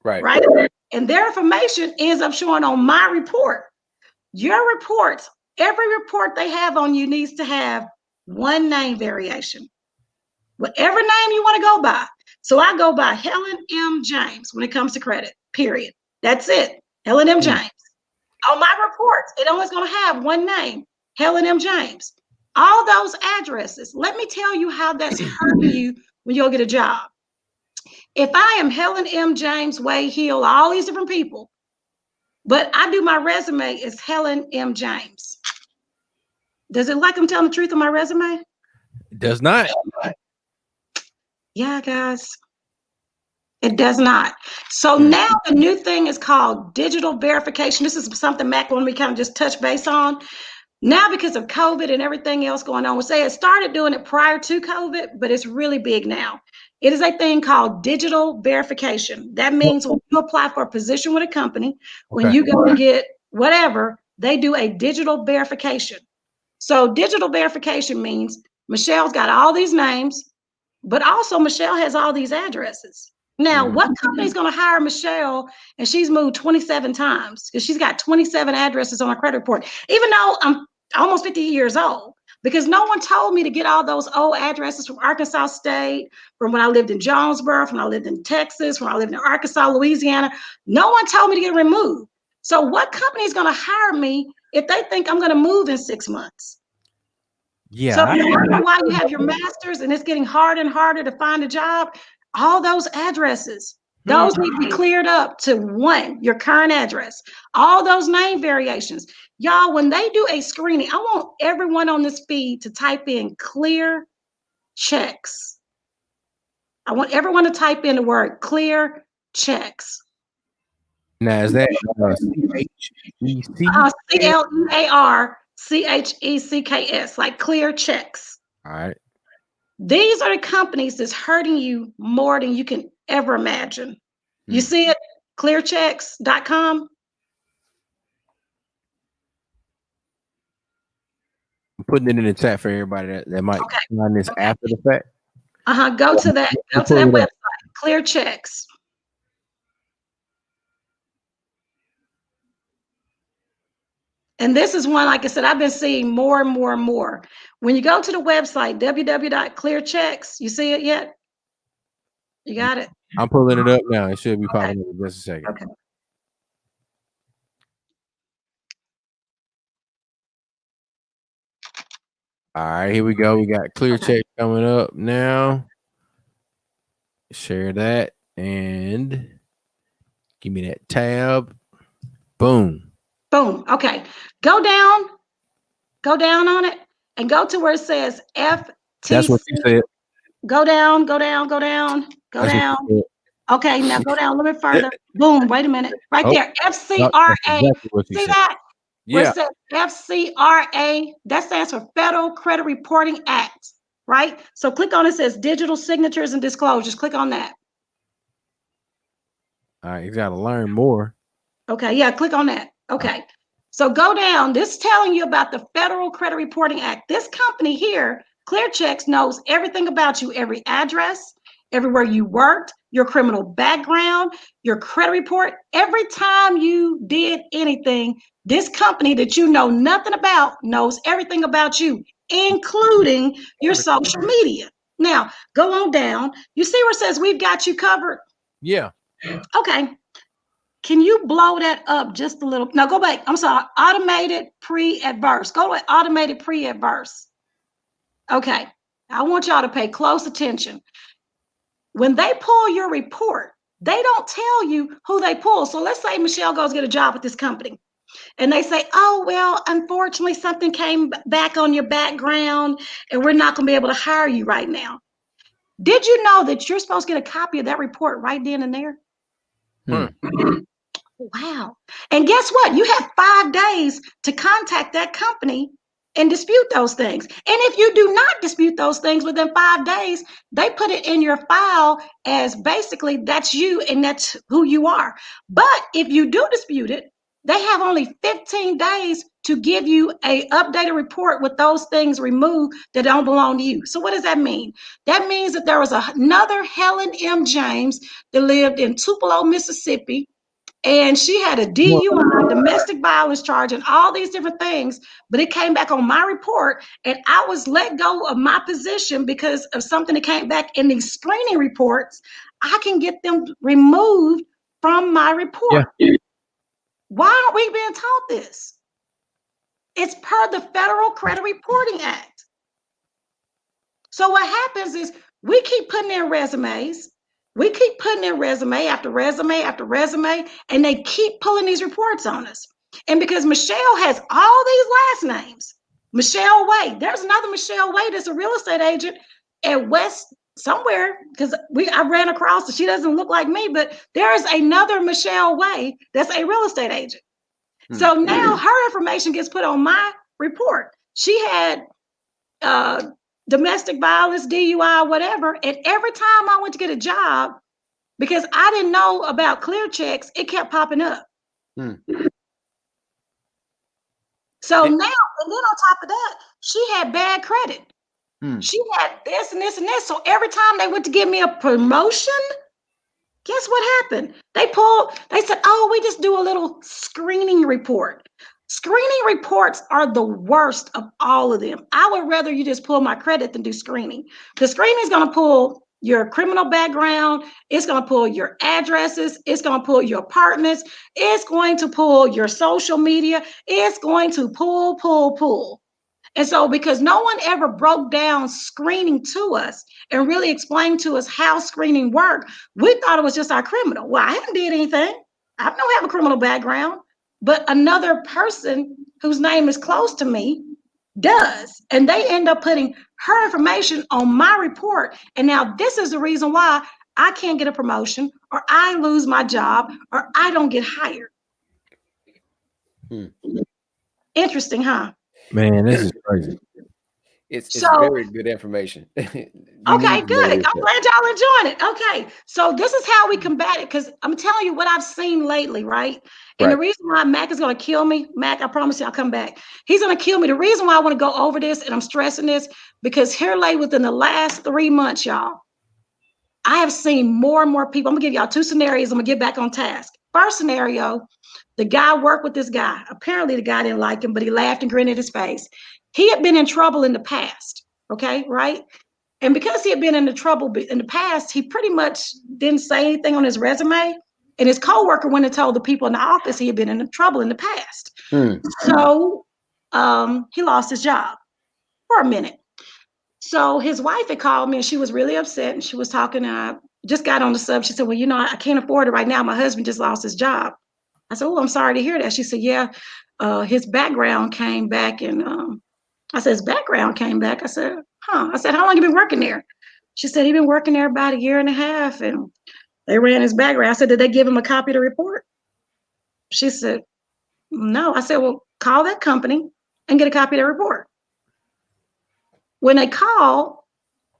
Right? And their information ends up showing on my report. Your reports, every report they have on you needs to have one name variation. Whatever name you want to go by. So I go by Helen M. James when it comes to credit, period. That's it. Helen M. James. On my reports, it only is going to have one name, Helen M. James. All those addresses. Let me tell you how that's hurting you when you'll get a job. If I am Helen M. James, Wayhill, all these different people, but I do my resume as Helen M. James. Does it look like I'm telling the truth on my resume? It does not. Yeah, guys. It does not. So now the new thing is called digital verification. This is something Mac wanted me to kind of just touch base on. Now, because of COVID and everything else going on, we'll say it started doing it prior to COVID, but it's really big now. It is a thing called digital verification. That means when you apply for a position with a company, when you go to get whatever, they do a digital verification. So digital verification means Michelle's got all these names, but also Michelle has all these addresses. Now, what company is going to hire Michelle and she's moved 27 times because she's got 27 addresses on her credit report, even though I'm almost 50 years old, because no one told me to get all those old addresses from Arkansas State, from when I lived in Jonesboro, from when I lived in Texas, when I lived in Arkansas, Louisiana. No one told me to get removed. So what company is going to hire me if they think I'm going to move in 6 months? Yeah. So why you have your master's and it's getting harder and harder to find a job, all those addresses, those need to be cleared up to one, your current address, all those name variations. Y'all, when they do a screening, I want everyone on this feed to type in clear checks. I want everyone to type in the word clear checks. Now, is that CLEARCHECKS, like clear checks. All right. These are the companies that's hurting you more than you can ever imagine. You see it? Clearchecks.com. I'm putting it in the chat for everybody that might find this after the fact. Go to that website, Clear Checks. And this is one, like I said, I've been seeing more and more and more. When you go to the website, www.clearchecks, you see it yet? You got it? I'm pulling it up now. It should be popping up in just a second. Okay. All right, here we go. We got Clear Check coming up now. Share that and give me that tab. Boom. Boom. Okay. Go down on it and go to where it says FTC. That's what you said. Go down. Okay, now go down a little bit further. Boom, wait a minute. Right there, FCRA. Exactly see that? Yeah. Where it says FCRA, that stands for Federal Credit Reporting Act, right? So click on it, says digital signatures and disclosures. Click on that. All right, you got to learn more. Okay, yeah, click on that. Okay. So go down. This is telling you about the Federal Credit Reporting Act. This company here, ClearChecks, knows everything about you, every address, everywhere you worked, your criminal background, your credit report. Every time you did anything, this company that you know nothing about knows everything about you, including your social media. Now, go on down. You see where it says we've got you covered? Yeah. Okay. Can you blow that up just a little? Now go back. I'm sorry. Automated pre-adverse. Go to automated pre-adverse. Okay. I want y'all to pay close attention. When they pull your report, they don't tell you who they pull. So let's say Michelle goes get a job with this company and they say, oh, well, unfortunately, something came back on your background and we're not going to be able to hire you right now. Did you know that you're supposed to get a copy of that report right then and there? Wow. And guess what? You have 5 days to contact that company and dispute those things. And if you do not dispute those things within 5 days, they put it in your file as basically that's you and that's who you are. But if you do dispute it, they have only 15 days to give you a updated report with those things removed that don't belong to you. So what does that mean? That means that there was another Helen M. James that lived in Tupelo, Mississippi, and she had a DUI, domestic violence charge, and all these different things. But it came back on my report, and I was let go of my position because of something that came back in these screening reports. I can get them removed from my report. Yeah. Why aren't we being taught this? It's per the Federal Credit Reporting Act. So what happens is we keep putting in resumes. We keep putting in resume after resume after resume, and they keep pulling these reports on us. And because Michelle has all these last names, Michelle Way, there's another Michelle Way that's a real estate agent at West somewhere, because I ran across her. She doesn't look like me, but there is another Michelle Way that's a real estate agent. So now her information gets put on my report. She had domestic violence, DUI, whatever. And every time I went to get a job, because I didn't know about clear checks, it kept popping up. So now, and then on top of that, she had bad credit. She had this and this and this. So every time they went to give me a promotion, guess what happened? They said, oh, we just do a little screening report. Screening reports are the worst of all of them. I would rather you just pull my credit than do screening. The screening is going to pull your criminal background. It's going to pull your addresses. It's going to pull your apartments. It's going to pull your social media. It's going to pull. And so because no one ever broke down screening to us and really explained to us how screening worked, we thought it was just our criminal. Well, I haven't did anything. I don't have a criminal background, but another person whose name is close to me does. And they end up putting her information on my report. And now this is the reason why I can't get a promotion, or I lose my job, or I don't get hired. Interesting, huh? Man, this is crazy. It's very good information. Okay, good. I'm glad y'all enjoying it. Okay, so this is how we combat it, because I'm telling you what I've seen lately, right? And the reason why Mac is going to kill me, Mac, I promise you I'll come back. He's going to kill me. The reason why I want to go over this, and I'm stressing this, because here late within the last 3 months, y'all, I have seen more and more people. I'm going to give y'all 2 scenarios. I'm going to get back on task. First scenario, the guy worked with this guy. Apparently the guy didn't like him, but he laughed and grinned at his face. He had been in trouble in the past, okay, right? And because he had been in the trouble in the past, he pretty much didn't say anything on his resume. And his coworker went and told the people in the office he had been in trouble in the past. So he lost his job for a minute. So his wife had called me and she was really upset, and she was talking, just got on the sub. She said, well, you know, I can't afford it right now. My husband just lost his job. I said, oh, I'm sorry to hear that. She said, yeah, his background came back. And I said, his background came back. I said, huh. I said, how long you been working there? She said, he'd been working there about 1.5 years, and they ran his background. I said, did they give him a copy of the report? She said, no. I said, well, call that company and get a copy of the report. When they called,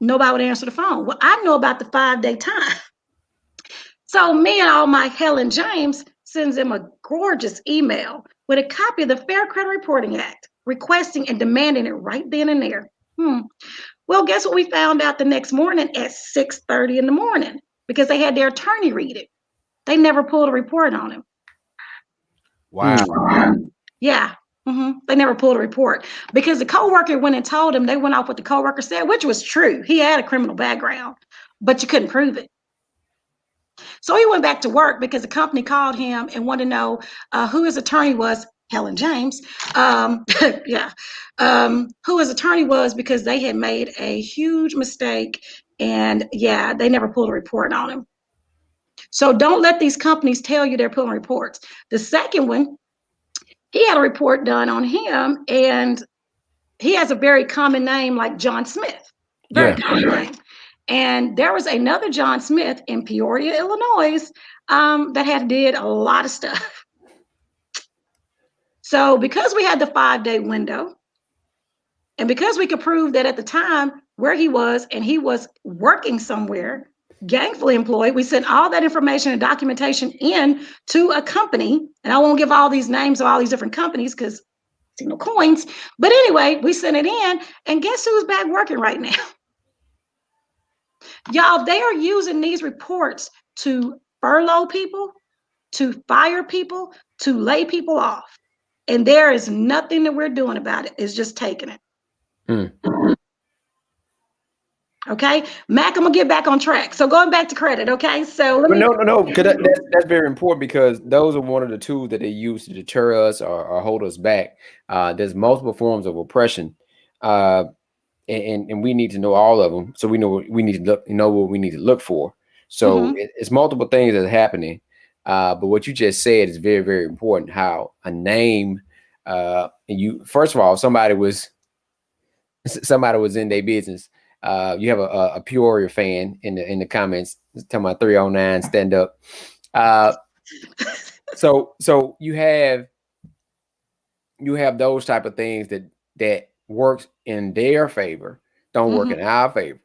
nobody would answer the phone. Well, I know about the 5-day time. So me and all my Helen James sends him a gorgeous email with a copy of the Fair Credit Reporting Act, requesting and demanding it right then and there. Well, guess what we found out the next morning at 6:30 in the morning, because they had their attorney read it. They never pulled a report on him. Wow. Yeah. They never pulled a report because the coworker went and told him. They went off what the coworker said, which was true. He had a criminal background, but you couldn't prove it. So he went back to work because the company called him and wanted to know who his attorney was. Helen James, who his attorney was, because they had made a huge mistake, and they never pulled a report on him. So don't let these companies tell you they're pulling reports. The second one, he had a report done on him, and he has a very common name like John Smith, very common name. And there was another John Smith in Peoria, Illinois, that had did a lot of stuff. So because we had the 5-day window, And because we could prove that at the time where he was and he was working somewhere, gainfully employed, we sent all that information and documentation in to a company. And I won't give all these names of all these different companies because see no coins. But anyway, we sent it in, and guess who's back working right now? Y'all, they are using these reports to furlough people, to fire people, to lay people off. And there is nothing that we're doing about it. It's just taking it. Okay, Mac, I'm gonna get back on track. So going back to credit, okay? So let me. No, because that's very important, because those are one of the tools that they use to deter us or hold us back. There's multiple forms of oppression, and we need to know all of them, so we know what we need to know what we need to look for. So it's multiple things that are happening. But what you just said is very, very important. How a name, and you, first of all, somebody was in their business. You have a Peoria fan in the comments talking about 309 stand up. So you have those type of things that works in their favor, don't work in our favor,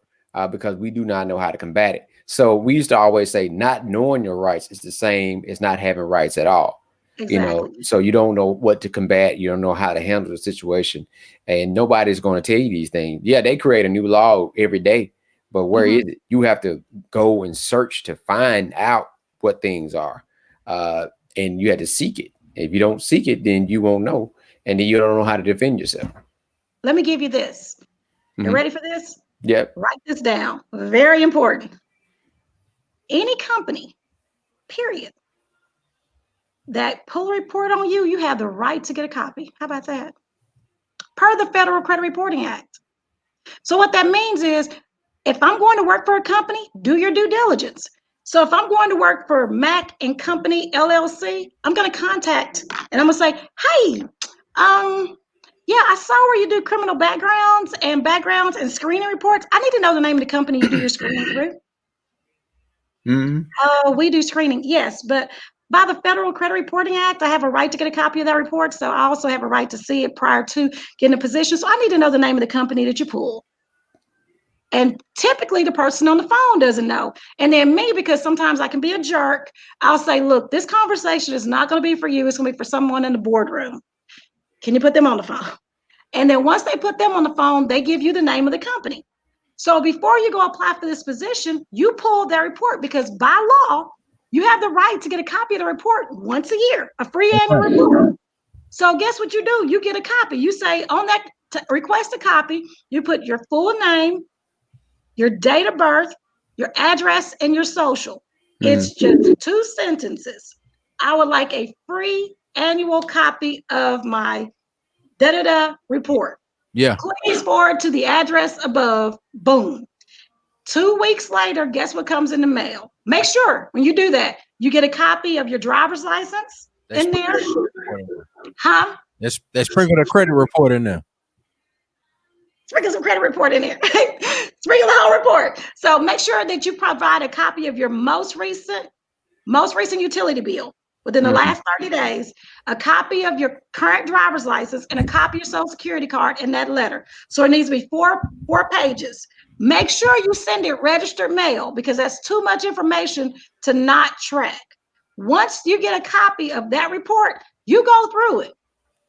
because we do not know how to combat it. So we used to always say not knowing your rights is the same as not having rights at all. Exactly. You know, so you don't know what to combat. You don't know how to handle the situation, and nobody's going to tell you these things. Yeah, they create a new law every day, but where is it? You have to go and search to find out what things are, and you have to seek it. If you don't seek it, then you won't know, and then you don't know how to defend yourself. Let me give you this. You ready for this? Yep. Write this down. Very important. Any company, period, that pull a report on you, you have the right to get a copy. How about that? Per the Federal Credit Reporting Act. So what that means is, if I'm going to work for a company, do your due diligence. So if I'm going to work for Mac and Company LLC, I'm going to contact and I'm going to say, hey, yeah, I saw where you do criminal backgrounds and screening reports. I need to know the name of the company you do your screening through. We do screening, yes, but by the Federal Credit Reporting Act, I have a right to get a copy of that report. So I also have a right to see it prior to getting a position. So I need to know the name of the company that you pull. And typically the person on the phone doesn't know. And then me, because sometimes I can be a jerk, I'll say, look, this conversation is not going to be for you. It's going to be for someone in the boardroom. Can you put them on the phone? And then once they put them on the phone, they give you the name of the company. So before you go apply for this position, you pull that report, because by law, you have the right to get a copy of the report once a year, a free annual report. So guess what you do? You get a copy. You say on that request a copy, you put your full name, your date of birth, your address, and your social. It's just 2 sentences. I would like a free annual copy of my da-da-da report. Yeah. Please forward to the address above. Boom. 2 weeks later, guess what comes in the mail? Make sure when you do that, you get a copy of your driver's license in there. Huh? Let's sprinkle the credit report in there. Sprinkle some credit report in there. Sprinkle the whole report. So make sure that you provide a copy of your most recent utility bill within the last 30 days, a copy of your current driver's license, and a copy of your social security card in that letter. So it needs to be four pages. Make sure you send it registered mail, because that's too much information to not track. Once you get a copy of that report, you go through it.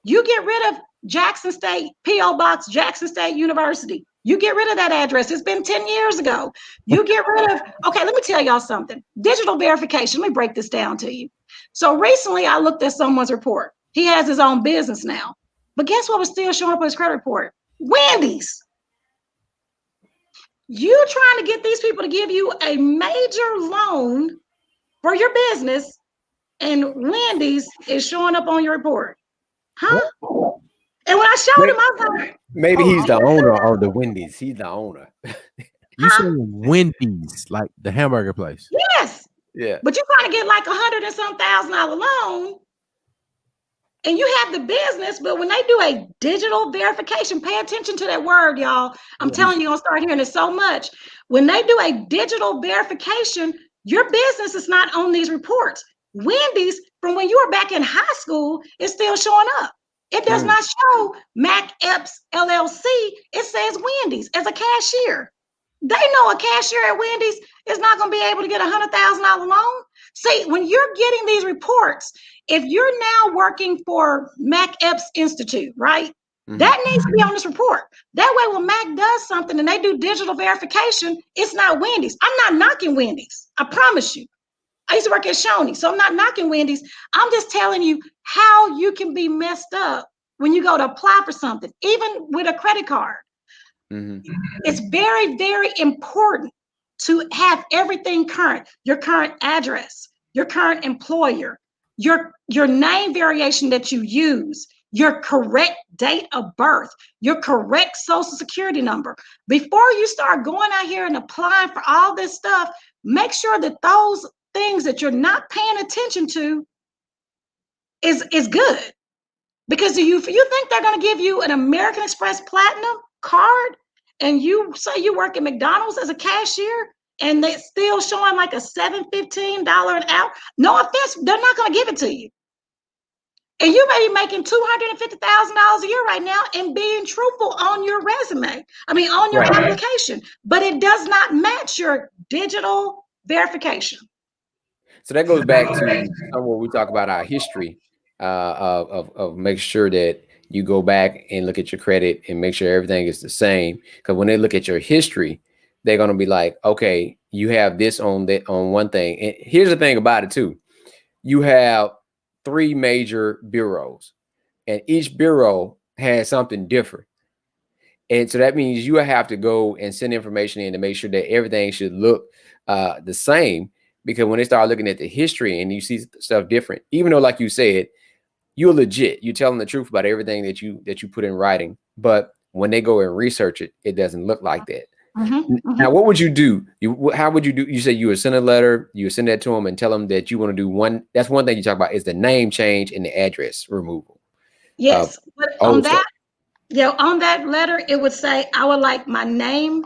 You get rid of Jackson State, P.O. Box, Jackson State University. You get rid of that address. It's been 10 years ago. You get rid of, okay, let me tell y'all something. Digital verification. Let me break this down to you. So recently I looked at someone's report. He has his own business now. But guess what was still showing up on his credit report? Wendy's. You trying to get these people to give you a major loan for your business, and Wendy's is showing up on your report. Huh? And when I showed him, I was like, maybe he's the owner of the Wendy's. He's the owner. You said Wendy's, like the hamburger place. Yes. Yeah. But you're trying to get like $100 and some $1,000 loan, and you have the business, but when they do a digital verification, pay attention to that word, y'all. I'm telling you, you're gonna start hearing it so much. When they do a digital verification, your business is not on these reports. Wendy's, from when you were back in high school, is still showing up. It does not show Mac Epps LLC. It says Wendy's as a cashier. They know a cashier at Wendy's is not going to be able to get a $100,000 loan. See, when you're getting these reports, if you're now working for Mac Epps Institute, right? That needs to be on this report. That way, when Mac does something and they do digital verification, it's not Wendy's. I'm not knocking Wendy's. I promise you. I used to work at Shoney, so I'm not knocking Wendy's. I'm just telling you how you can be messed up when you go to apply for something, even with a credit card. It's very, very important to have everything current. Your current address, your current employer, your name variation that you use, your correct date of birth, your correct social security number. Before you start going out here and applying for all this stuff, make sure that those things that you're not paying attention to is good. Because if you think they're going to give you an American Express Platinum card and you say you work at McDonald's as a cashier and they're still showing like a $7.15 an hour, no offense, they're not going to give it to you. And you may be making $250,000 a year right now and being truthful on your resume. I mean, on your application, but it does not match your digital verification. So that goes back to when we talk about our history of make sure that you go back and look at your credit and make sure everything is the same. Because when they look at your history, they're going to be like, okay, you have this on one thing. And here's the thing about it too. You have 3 major bureaus and each bureau has something different. And so that means you have to go and send information in to make sure that everything should look the same. Because when they start looking at the history and you see stuff different, even though, like you said, you're legit, you're telling the truth about everything that you put in writing. But when they go and research it, it doesn't look like that. Now, what would you do? How would you do? You say you would send a letter, you would send that to them and tell them that you want to do one. That's one thing you talk about is the name change and the address removal. Yes, but on that letter, it would say, I would like my name,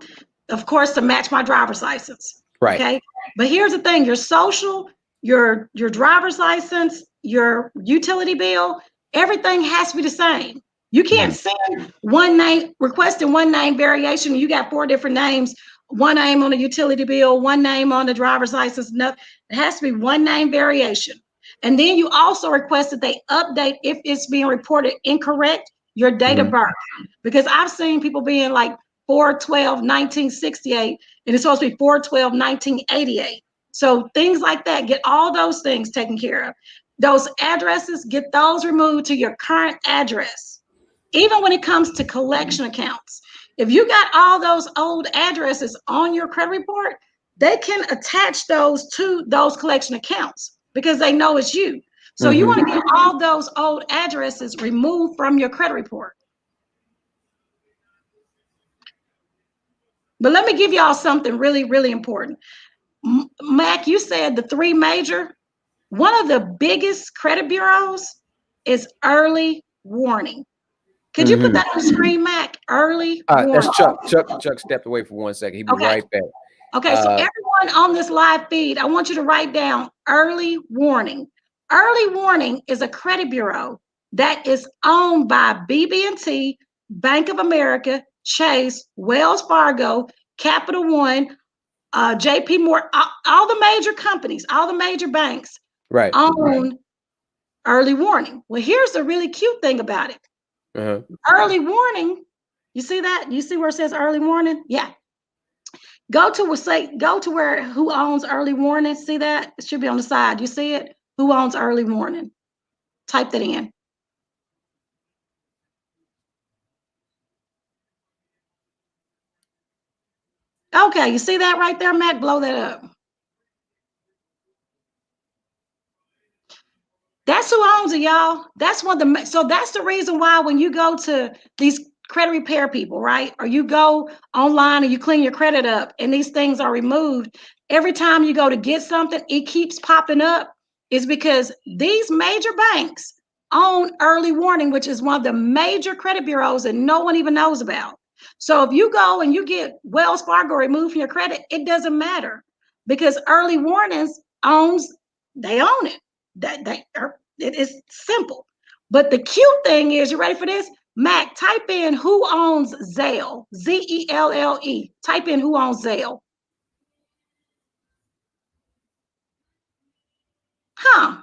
of course, to match my driver's license. Right. Okay. But here's the thing, your social, your driver's license, your utility bill, everything has to be the same. You can't send one name, requesting one name variation. You got 4 different names, one name on the utility bill, one name on the driver's license. No, it has to be one name variation. And then you also request that they update, if it's being reported incorrect, your date of birth. Because I've seen people being like 4/12/1968, and it's supposed to be 4/12/1988. So things like that, get all those things taken care of. Those addresses, get those removed to your current address. Even when it comes to collection accounts, if you got all those old addresses on your credit report, they can attach those to those collection accounts because they know it's you. So you want to get all those old addresses removed from your credit report. But let me give y'all something really, really important. Mac, you said the 3 major. One of the biggest credit bureaus is early warning. Could you put that on the screen, Mac? Early warning. That's Chuck. Chuck stepped away for 1 second. He'll be right back. Okay, so everyone on this live feed, I want you to write down early warning. Early warning is a credit bureau that is owned by BB&T, Bank of America, Chase, Wells Fargo, Capital One, JP Morgan, all the major companies, all the major banks own early warning. Well, here's the really cute thing about it. Early warning, you see that? You see where it says early warning? Yeah. Go to where who owns early warning. See that? It should be on the side. You see it? Who owns early warning? Type that in. Okay, you see that right there, Mac? Blow that up. That's who owns it, y'all. That's so that's the reason why when you go to these credit repair people, right? Or you go online and you clean your credit up and these things are removed. Every time you go to get something, it keeps popping up. It's because these major banks own early warning, which is one of the major credit bureaus that no one even knows about. So if you go and you get Wells Fargo removed from your credit, it doesn't matter because early warnings they own it. It is simple. But the cute thing is, you ready for this? Mac, type in who owns Zelle. Zelle. Type in who owns Zelle. Huh.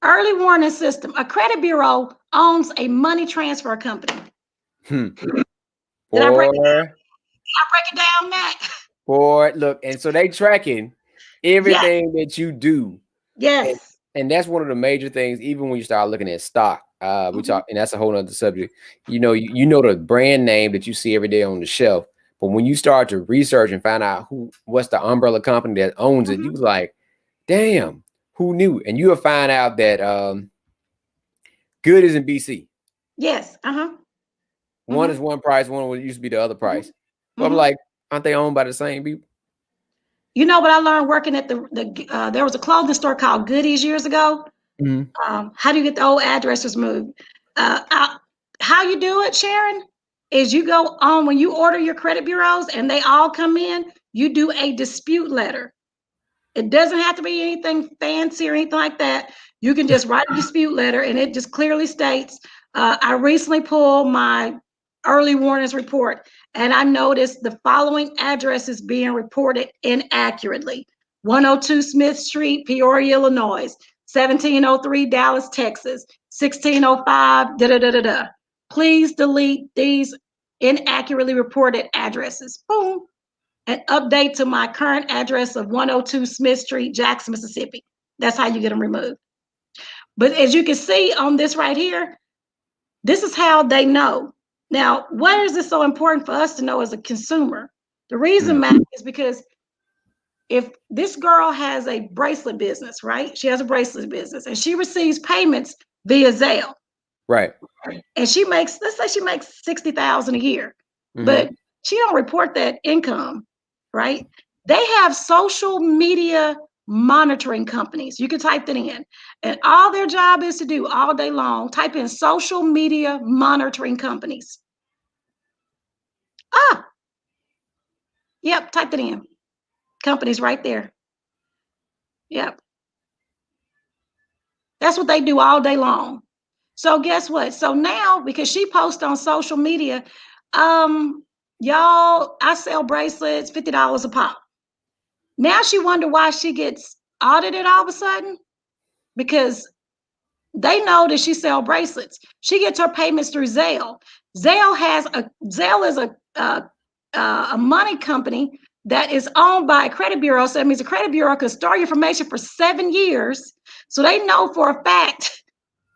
Early warning system. A credit bureau owns a money transfer company. Did I break it down? Did I break it down, Mac? Boy, look, and so they tracking everything that you do. Yes. And that's one of the major things, even when you start looking at stock. We talk, and that's a whole nother subject. You know the brand name that you see every day on the shelf. But when you start to research and find out what's the umbrella company that owns it, you was like, damn, who knew? And you'll find out that Good is in BC. Yes. One is one price, one used to be the other price. But I'm like, aren't they owned by the same people? You know what I learned working at there was a clothing store called Goodies years ago. How do you get the old addresses moved? How you do it, Sharon, is you go on when you order your credit bureaus and they all come in, you do a dispute letter. It doesn't have to be anything fancy or anything like that. You can just write a dispute letter and it just clearly states, I recently pulled my early warnings report and I noticed the following address is being reported inaccurately. 102 Smith Street, Peoria, Illinois, 1703 Dallas, Texas, 1605, da-da-da-da-da. Please delete these inaccurately reported addresses. Boom. An update to my current address of 102 Smith Street, Jackson, Mississippi. That's how you get them removed. But as you can see on this right here, this is how they know. Now, why is this so important for us to know as a consumer? The reason, Matt, is because if this girl has a bracelet business, right? She has a bracelet business and she receives payments via Zelle. Right. And she makes, let's say she makes $60,000 a year, but she don't report that income, right? They have social media monitoring companies. You can type that in. And all their job is to do all day long, type in social media monitoring companies. Yep, type it in. Companies right there. Yep. That's what they do all day long. So guess what? So now, because she posts on social media, y'all, I sell bracelets, $50 a pop. Now she wonder why she gets audited all of a sudden, because they know that she sell bracelets. She gets her payments through Zelle. Zelle is a money company that is owned by a credit bureau. So that means a credit bureau can store your information for 7 years. So they know for a fact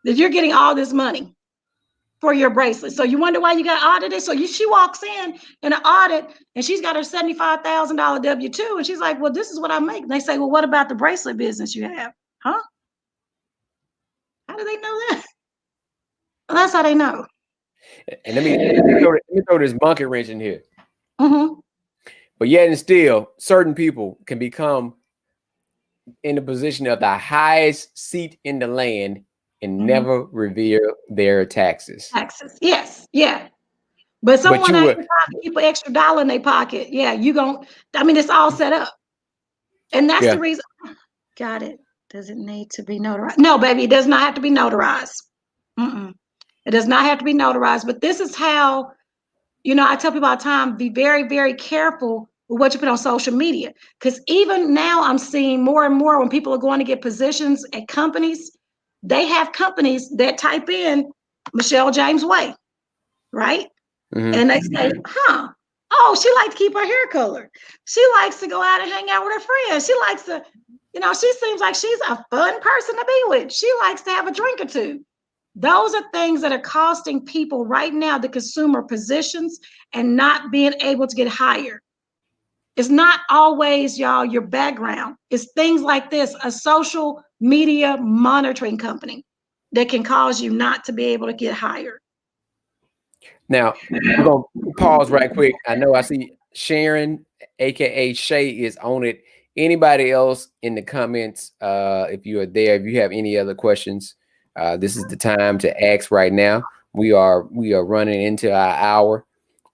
that you're getting all this money for your bracelet. So you wonder why you got audited. So she walks in an audit and she's got her $75,000 W-2 and she's like, well, this is what I make. And they say, well, what about the bracelet business you have? Huh? How do they know that? Well, that's how they know. And let me throw this monkey wrench in here. But yet and still, certain people can become in the position of the highest seat in the land and never reveal their taxes. Yes, yeah. But someone out here keep an extra dollar in their pocket. Yeah, it's all set up. And that's the reason. Got it. Does it need to be notarized? No, baby, it does not have to be notarized. It does not have to be notarized. But this is how, I tell people all the time, be very, very careful with what you put on social media. Because even now I'm seeing more and more when people are going to get positions at companies, they have companies that type in Michelle James Way, right? And they say, oh, she likes to keep her hair colored. She likes to go out and hang out with her friends. She likes to, she seems like she's a fun person to be with. She likes to have a drink or two. Those are things that are costing people right now, the consumer, positions and not being able to get hired. It's not always, y'all, your background. It's things like this, a social media monitoring company that can cause you not to be able to get hired. Now, we're going to pause right quick. I know I see Sharon, aka Shay, is on it. Anybody else in the comments, if you are there, if you have any other questions, this is the time to ask right now. We are running into our hour.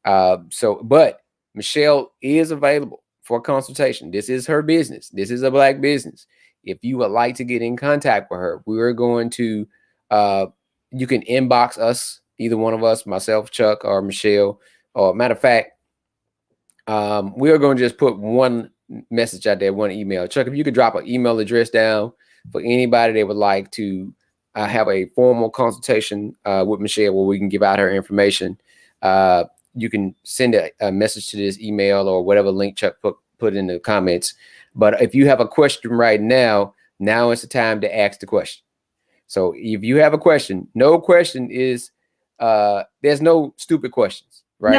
But Michelle is available for consultation. This is her business. This is a Black business. If you would like to get in contact with her, we're going to You can inbox us, either one of us, myself, Chuck, or Michelle. Or matter of fact, we are going to just put one message out there, one email. Chuck, if you could drop an email address down for anybody that would like to have a formal consultation with Michelle where we can give out her information. You can send a message to this email or whatever link Chuck put in the comments. But if you have a question right now is the time to ask the question. So if you have a question, no question is, there's no stupid questions, right?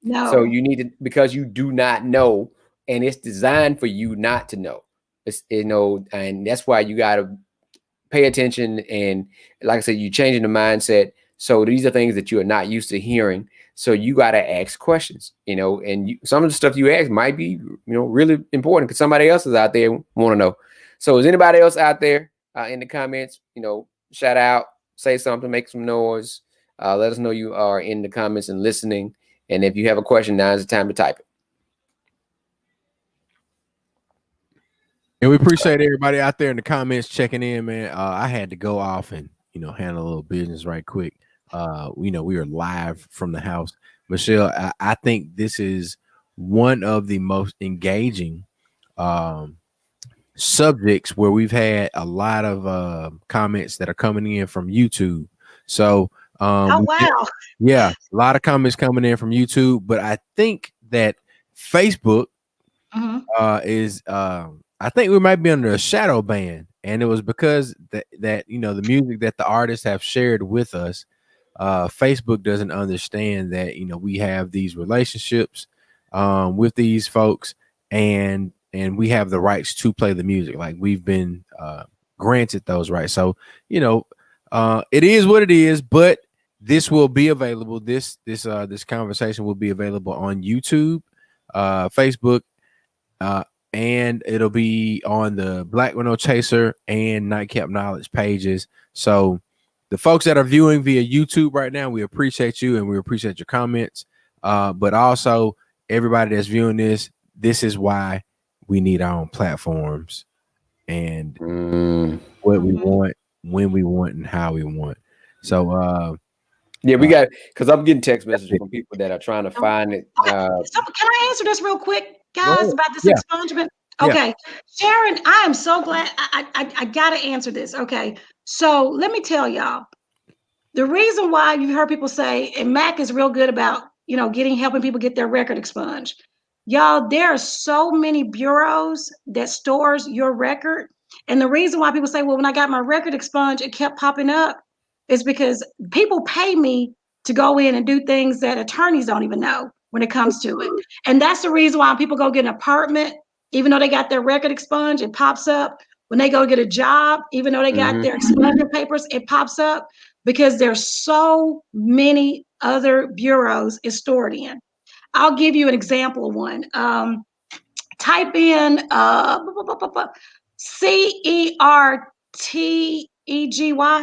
No. So you need to, because you do not know, and it's designed for you not to know. It's, and that's why you got to pay attention. And like I said, you're changing the mindset. So these are things that you are not used to hearing. So you got to ask questions, and some of the stuff you ask might be, really important because somebody else is out there want to know. So is anybody else out there in the comments, shout out, say something, make some noise. Let us know you are in the comments and listening. And if you have a question, now is the time to type it. And we appreciate everybody out there in the comments checking in, man. I had to go off and, handle a little business right quick. We are live from the house. Michelle, I think this is one of the most engaging subjects where we've had a lot of comments that are coming in from YouTube. So, oh, wow. Yeah, a lot of comments coming in from YouTube, but I think that Facebook is I think we might be under a shadow ban, and it was because that the music that the artists have shared with us, Facebook doesn't understand that we have these relationships with these folks, and we have the rights to play the music. Like, we've been granted those rights. So it is what it is, but this will be available. This conversation will be available on YouTube, Facebook, and it'll be on the Black Window Chaser and Nightcap Knowledge pages. So the folks that are viewing via YouTube right now, we appreciate you and we appreciate your comments. But also everybody that's viewing this is why we need our own platforms and what we want, when we want, and how we want. So yeah, we got, because I'm getting text messages from people that are trying to find it. Can I answer this real quick, guys, about this expungement? Okay, Sharon, I am so glad. I got to answer this. Okay, so let me tell y'all, the reason why you've heard people say, and Mac is real good about, helping people get their record expunged. Y'all, there are so many bureaus that stores your record. And the reason why people say, well, when I got my record expunged, it kept popping up, is because people pay me to go in and do things that attorneys don't even know when it comes to it. And that's the reason why people go get an apartment, even though they got their record expunged, it pops up. When they go get a job, even though they got their expungement papers, it pops up, because there's so many other bureaus it's stored in. I'll give you an example of one. Type in CERTEGY.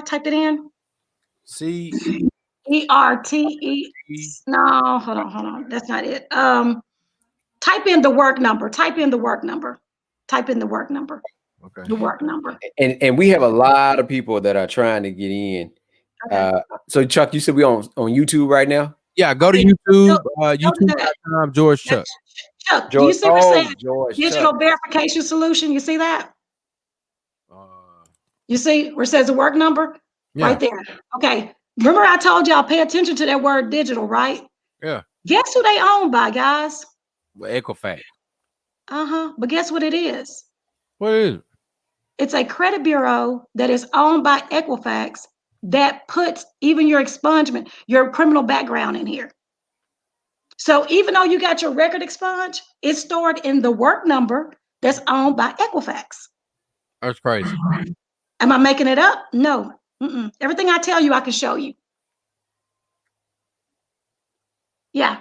Type it in. CERTE. No, hold on. That's not it. Type in the work number. Okay. The work number. And we have a lot of people that are trying to get in. Okay. So Chuck, you said we on YouTube right now? Yeah, go to YouTube, YouTube.com, George Chuck. Chuck, do you see where it says digital verification solution? You see that? You see where it says the work number? Yeah. Right there. Okay. Remember I told y'all pay attention to that word digital, right? Yeah. Guess who they owned by, guys? Well, Equifax. But guess what it is? What is it? It's a credit bureau that is owned by Equifax that puts even your expungement, your criminal background in here. So even though you got your record expunged, it's stored in the work number that's owned by Equifax. That's crazy. Am I making it up? No. Everything I tell you, I can show you. Yeah.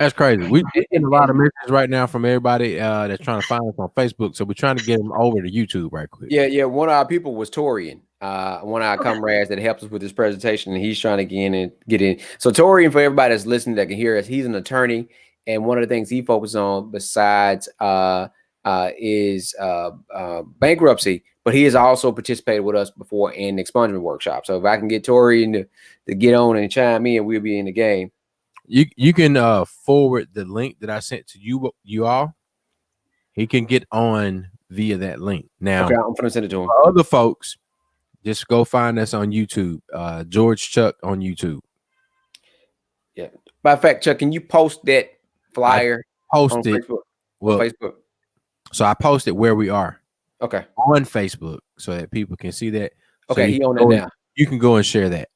That's crazy. We're getting a lot of messages right now from everybody that's trying to find us on Facebook. So we're trying to get them over to YouTube right quick. Yeah. One of our people was Torian, one of our comrades that helps us with this presentation, and he's trying to get in. So Torian, for everybody that's listening that can hear us, he's an attorney, and one of the things he focuses on besides is bankruptcy, but he has also participated with us before in the expungement workshop. So if I can get Tori to get on and chime in, we'll be in the game. You can forward the link that I sent to you all. He can get on via that link. Now, okay, I'm gonna send it to him. Other folks, just go find us on YouTube. George Chuck on YouTube. Yeah. By fact, Chuck, can you post that flyer on Facebook? Well, on Facebook. So I posted where we are. Okay. On Facebook so that people can see that. Okay, so he on it now. You can go and share that.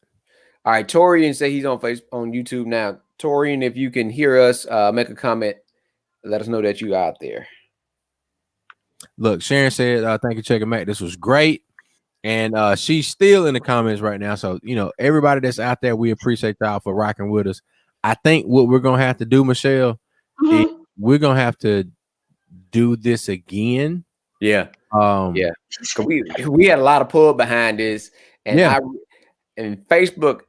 All right, Torian say he's on YouTube now. Torian, if you can hear us, make a comment. Let us know that you out there. Look, Sharon said, thank you, Chuck and Mac. This was great. And she's still in the comments right now. So, everybody that's out there, we appreciate y'all for rocking with us. I think what we're going to have to do, Michelle, is we're going to have to do this again. Yeah. Yeah. We had a lot of pull behind this. And and Facebook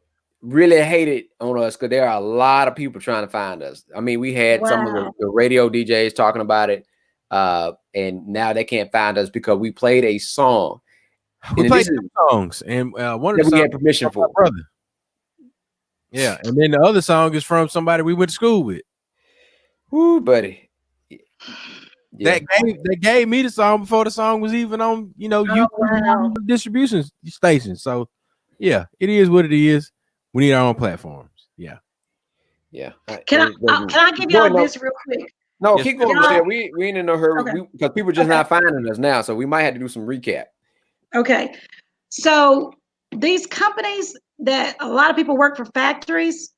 really hated on us because there are a lot of people trying to find us. I mean, we had some of the radio DJs talking about it. And now they can't find us because we played a song. We played some songs, and one of the songs we had permission for. Brother. Yeah, and then the other song is from somebody we went to school with. Woo, buddy. Yeah. They gave me the song before the song was even on, YouTube distribution station. So, yeah, it is what it is. We need our own platforms. Yeah. Yeah. Can I give y'all this real quick? No, keep going, Michelle. We ain't in no hurry because people are just not finding us now. So we might have to do some recap. Okay. So these companies that a lot of people work for factories,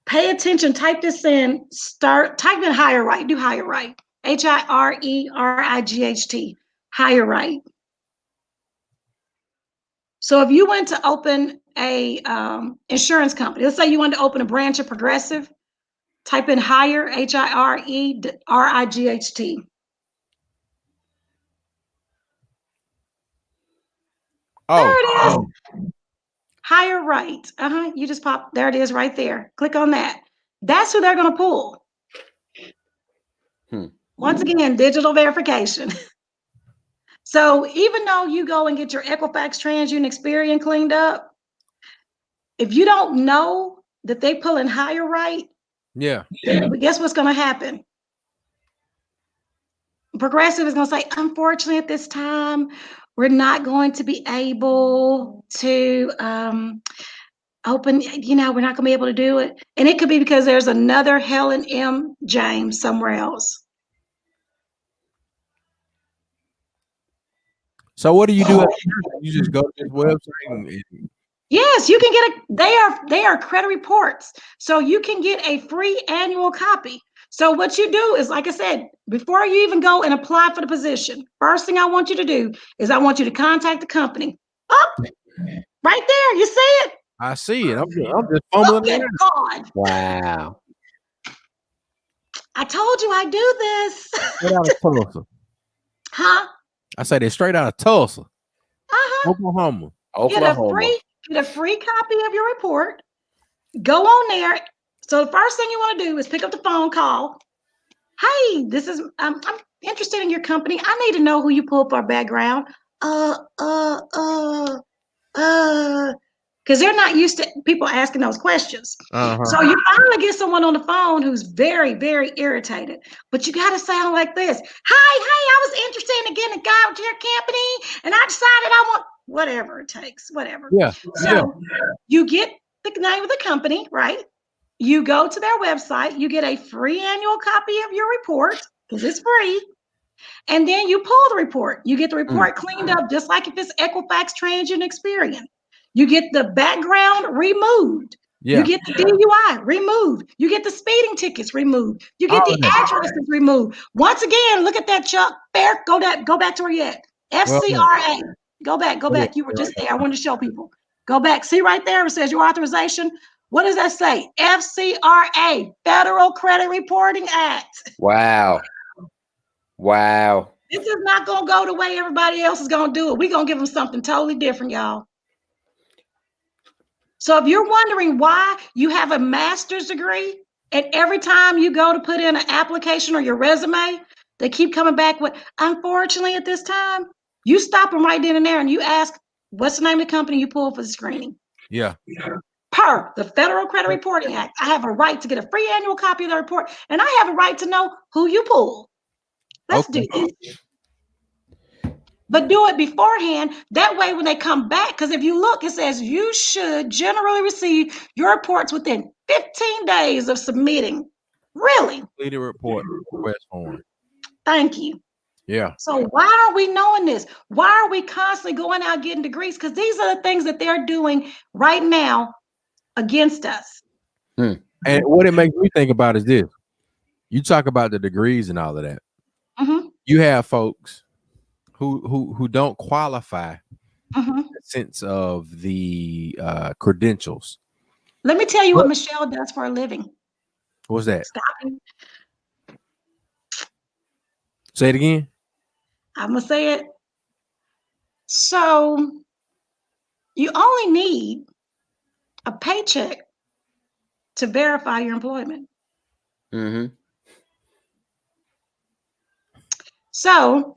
pay attention, type this in, type in hire right, do hire right. HIRERIGHT, hire right. So if you went to open a insurance company, let's say you wanted to open a branch of Progressive, type in hire, HIRERIGHT. Oh, there it is. Hire right. You just pop. There it is right there. Click on that. That's who they're going to pull. Once again, digital verification. So even though you go and get your Equifax, TransUnion, Experian cleaned up, if you don't know that they pull in hire right, guess what's going to happen? Progressive is going to say, unfortunately, at this time, we're not going to be able to open, we're not going to be able to do it. And it could be because there's another Helen M. James somewhere else. So what do you do? You just go to this website Yes, you can get they are credit reports. So you can get a free annual copy. So what you do is, like I said, before you even go and apply for the position, first thing I want you to do is I want you to contact the company. Up, right there, you see it? I see it. I'm just fumbling. Wow. I told you I do this. Straight out of Tulsa. Huh? I said it's straight out of Tulsa. Oklahoma. Get a free copy of your report. Go on there. So the first thing you want to do is pick up the phone call. Hey, this is I'm interested in your company. I need to know who you pull for background. Because they're not used to people asking those questions. So you finally get someone on the phone who's very, very irritated. But you got to sound like this. Hey, I was interested in getting a guy with your company, and I decided I want whatever it takes, whatever. So you get the name of the company, right? You go to their website, you get a free annual copy of your report, because it's free. And then you pull the report. You get the report cleaned up, just like if it's Equifax, TransUnion, Experian. You get the background removed. You get the DUI removed. You get the speeding tickets removed. You get the addresses removed. Once again, look at that, Chuck. Go back to where you at. FCRA. Go back. You were just there. I wanted to show people. Go back. See right there, it says your authorization. What does that say? FCRA, Federal Credit Reporting Act. Wow. This is not going to go the way everybody else is going to do it. We're going to give them something totally different, y'all. So if you're wondering why you have a master's degree and every time you go to put in an application or your resume, they keep coming back with, unfortunately, at this time, You stop them right then and there and you ask, what's the name of the company you pulled for the screening? Yeah. Per the Federal Credit Reporting Act, I have a right to get a free annual copy of the report, and I have a right to know who you pull. Let's do this. But do it beforehand. That way, when they come back, because if you look, it says you should generally receive your reports within 15 days of submitting. Really? Completed report request form. Thank you. Yeah. So why are we knowing this? Why are we constantly going out getting degrees? Because these are the things that they're doing right now against us. And what it makes me think about is this. You talk about the degrees and all of that. Mm-hmm. You have folks who don't qualify Mm-hmm. in the sense of the credentials. Let me tell you what Michelle does for a living. What's that? Stopping. Say it again. I'm gonna say it. So you only need a paycheck to verify your employment. Mm-hmm. So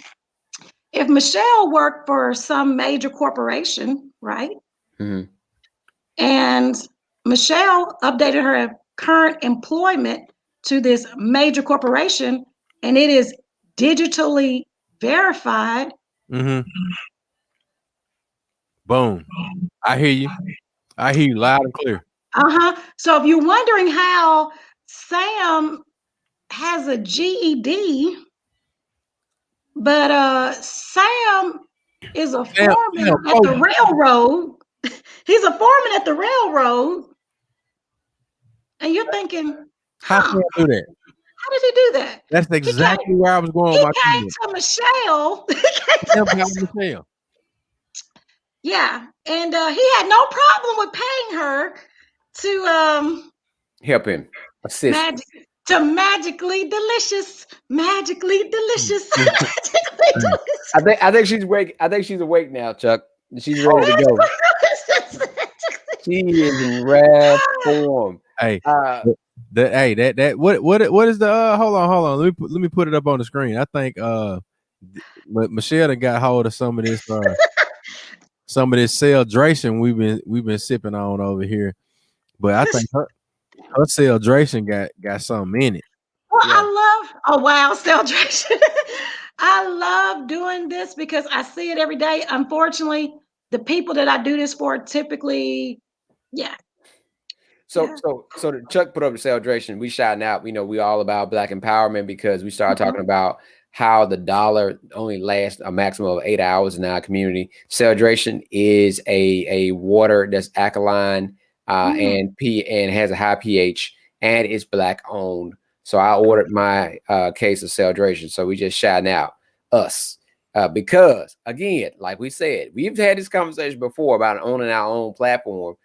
if Michelle worked for some major corporation, right? Mm-hmm. And Michelle updated her current employment to this major corporation, and it is digitally verified. Mm-hmm. Boom. I hear you. I hear you loud and clear. So if you're wondering how Sam has a GED, but Sam is a foreman at the railroad. He's a foreman at the railroad. And you're thinking, how can I do that? How did he do that? That's exactly where I was going. He came to Michelle. Michelle. Yeah, and he had no problem with paying her to help him assist. Magically delicious. Magically delicious. I think she's awake. I think she's awake now, Chuck. She's ready to go. She is in rare form. Hey, what is the hold on. Let me put it up on the screen. I think Michelle done got hold of some of this celebration we've been sipping on over here. But I think her celebration got something in it. Well, celebration. I love doing this because I see it every day. Unfortunately, the people that I do this for typically, yeah. So Chuck put up the celebration. We shouting out. We all about Black empowerment because we started talking about how the dollar only lasts a maximum of 8 hours in our community. Celebration is a water that's alkaline and has a high pH and it's Black owned. So I ordered my case of celebration. So we just shouting out us because again, like we said, we've had this conversation before about owning our own platform.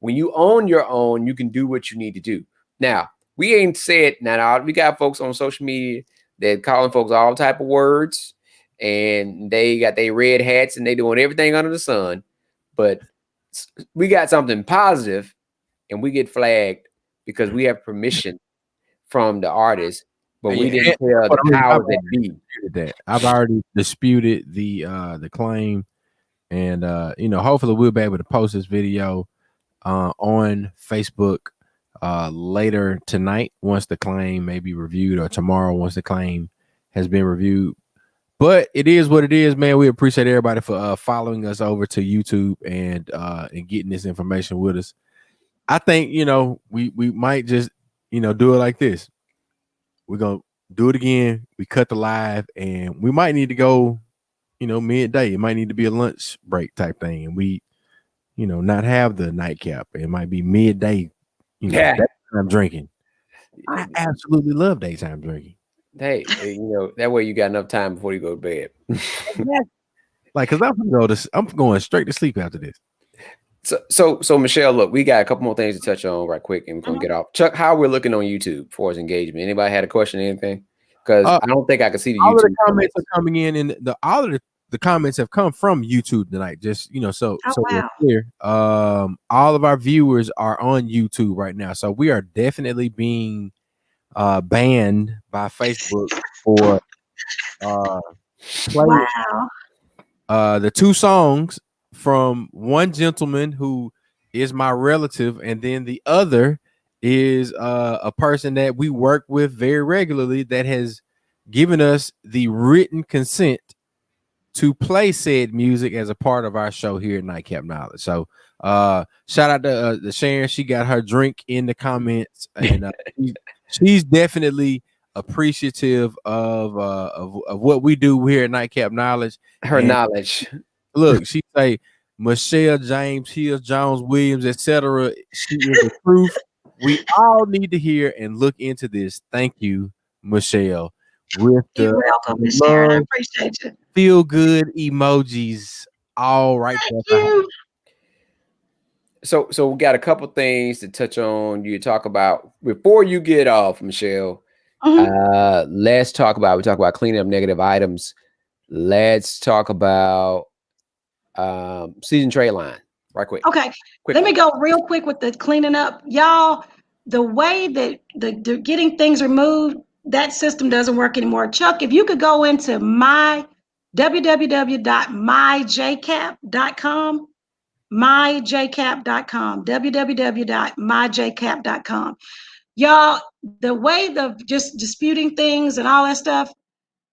When you own your own, you can do what you need to do. Now, we ain't said now. We got folks on social media that calling folks all type of words, and they got their red hats and they doing everything under the sun. But we got something positive, and we get flagged because we have permission from the artist, but we didn't tell the powers that be. I've already disputed the claim, and hopefully we'll be able to post this video on Facebook later tonight once the claim may be reviewed, or tomorrow once the claim has been reviewed. But it is what it is, man. We appreciate everybody for following us over to YouTube and getting this information with us. I think we might just do it like this. We're gonna do it again. We cut the live, and we might need to go midday. It might need to be a lunch break type thing, and we not have the nightcap. It might be midday, daytime drinking. I absolutely love daytime drinking. Hey, that way you got enough time before you go to bed. Like, cause I'm going straight to sleep after this. So Michelle, look, we got a couple more things to touch on right quick, and we're gonna get off. Chuck, how we're looking on YouTube for his engagement? Anybody had a question or anything? Because I don't think I can see the all YouTube of the comments are coming in, and all of the comments have come from YouTube tonight. Just so we're clear. All of our viewers are on YouTube right now, so we are definitely being banned by Facebook for wow. the two songs from one gentleman who is my relative, and then the other is a person that we work with very regularly that has given us the written consent to play said music as a part of our show here at Nightcap Knowledge. So shout out to the Sharon. She got her drink in the comments, and she's definitely appreciative of what we do here at Nightcap Knowledge. Her And knowledge. look, she say Michelle, James, Hills, Jones, Williams, etc. She is the truth. We all need to hear and look into this. Thank you, Michelle. With You're the welcome, Miss Sharon. I love, appreciate you. feel good emojis, all right there. Thank you. So we got a couple things to touch on. You talk about before you get off, Michelle. Let's talk about. We talk about cleaning up negative items. Let's talk about season trade line. Right quick. Okay. Let me go real quick with the cleaning up, y'all. The way that the getting things removed, that system doesn't work anymore. Chuck, if you could go into my www.myjcap.com, myjcap.com, www.myjcap.com. Y'all, the way the just disputing things and all that stuff,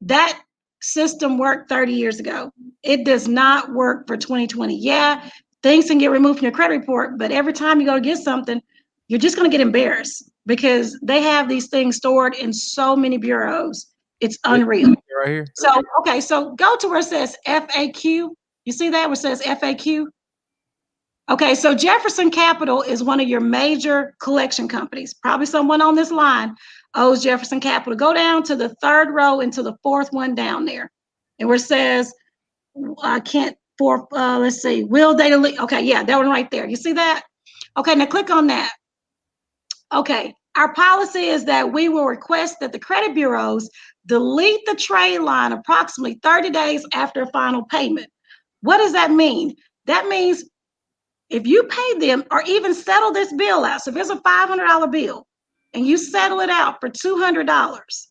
that system worked 30 years ago. It does not work for 2020. Yeah, things can get removed from your credit report, but every time you go to get something, you're just going to get embarrassed because they have these things stored in so many bureaus. It's unreal. Right here. So, okay, so go to where it says FAQ. You see that where it says FAQ? Okay, so Jefferson Capital is one of your major collection companies. Probably someone on this line owes Jefferson Capital. Go down to the third row and to the fourth one down there. And where it says, let's see, will they delete? Okay, yeah, that one right there. You see that? Okay, now click on that. Okay, our policy is that we will request that the credit bureaus delete the trade line approximately 30 days after final payment. What does that mean? That means if you pay them or even settle this bill out, so if it's a $500 bill and you settle it out for $200,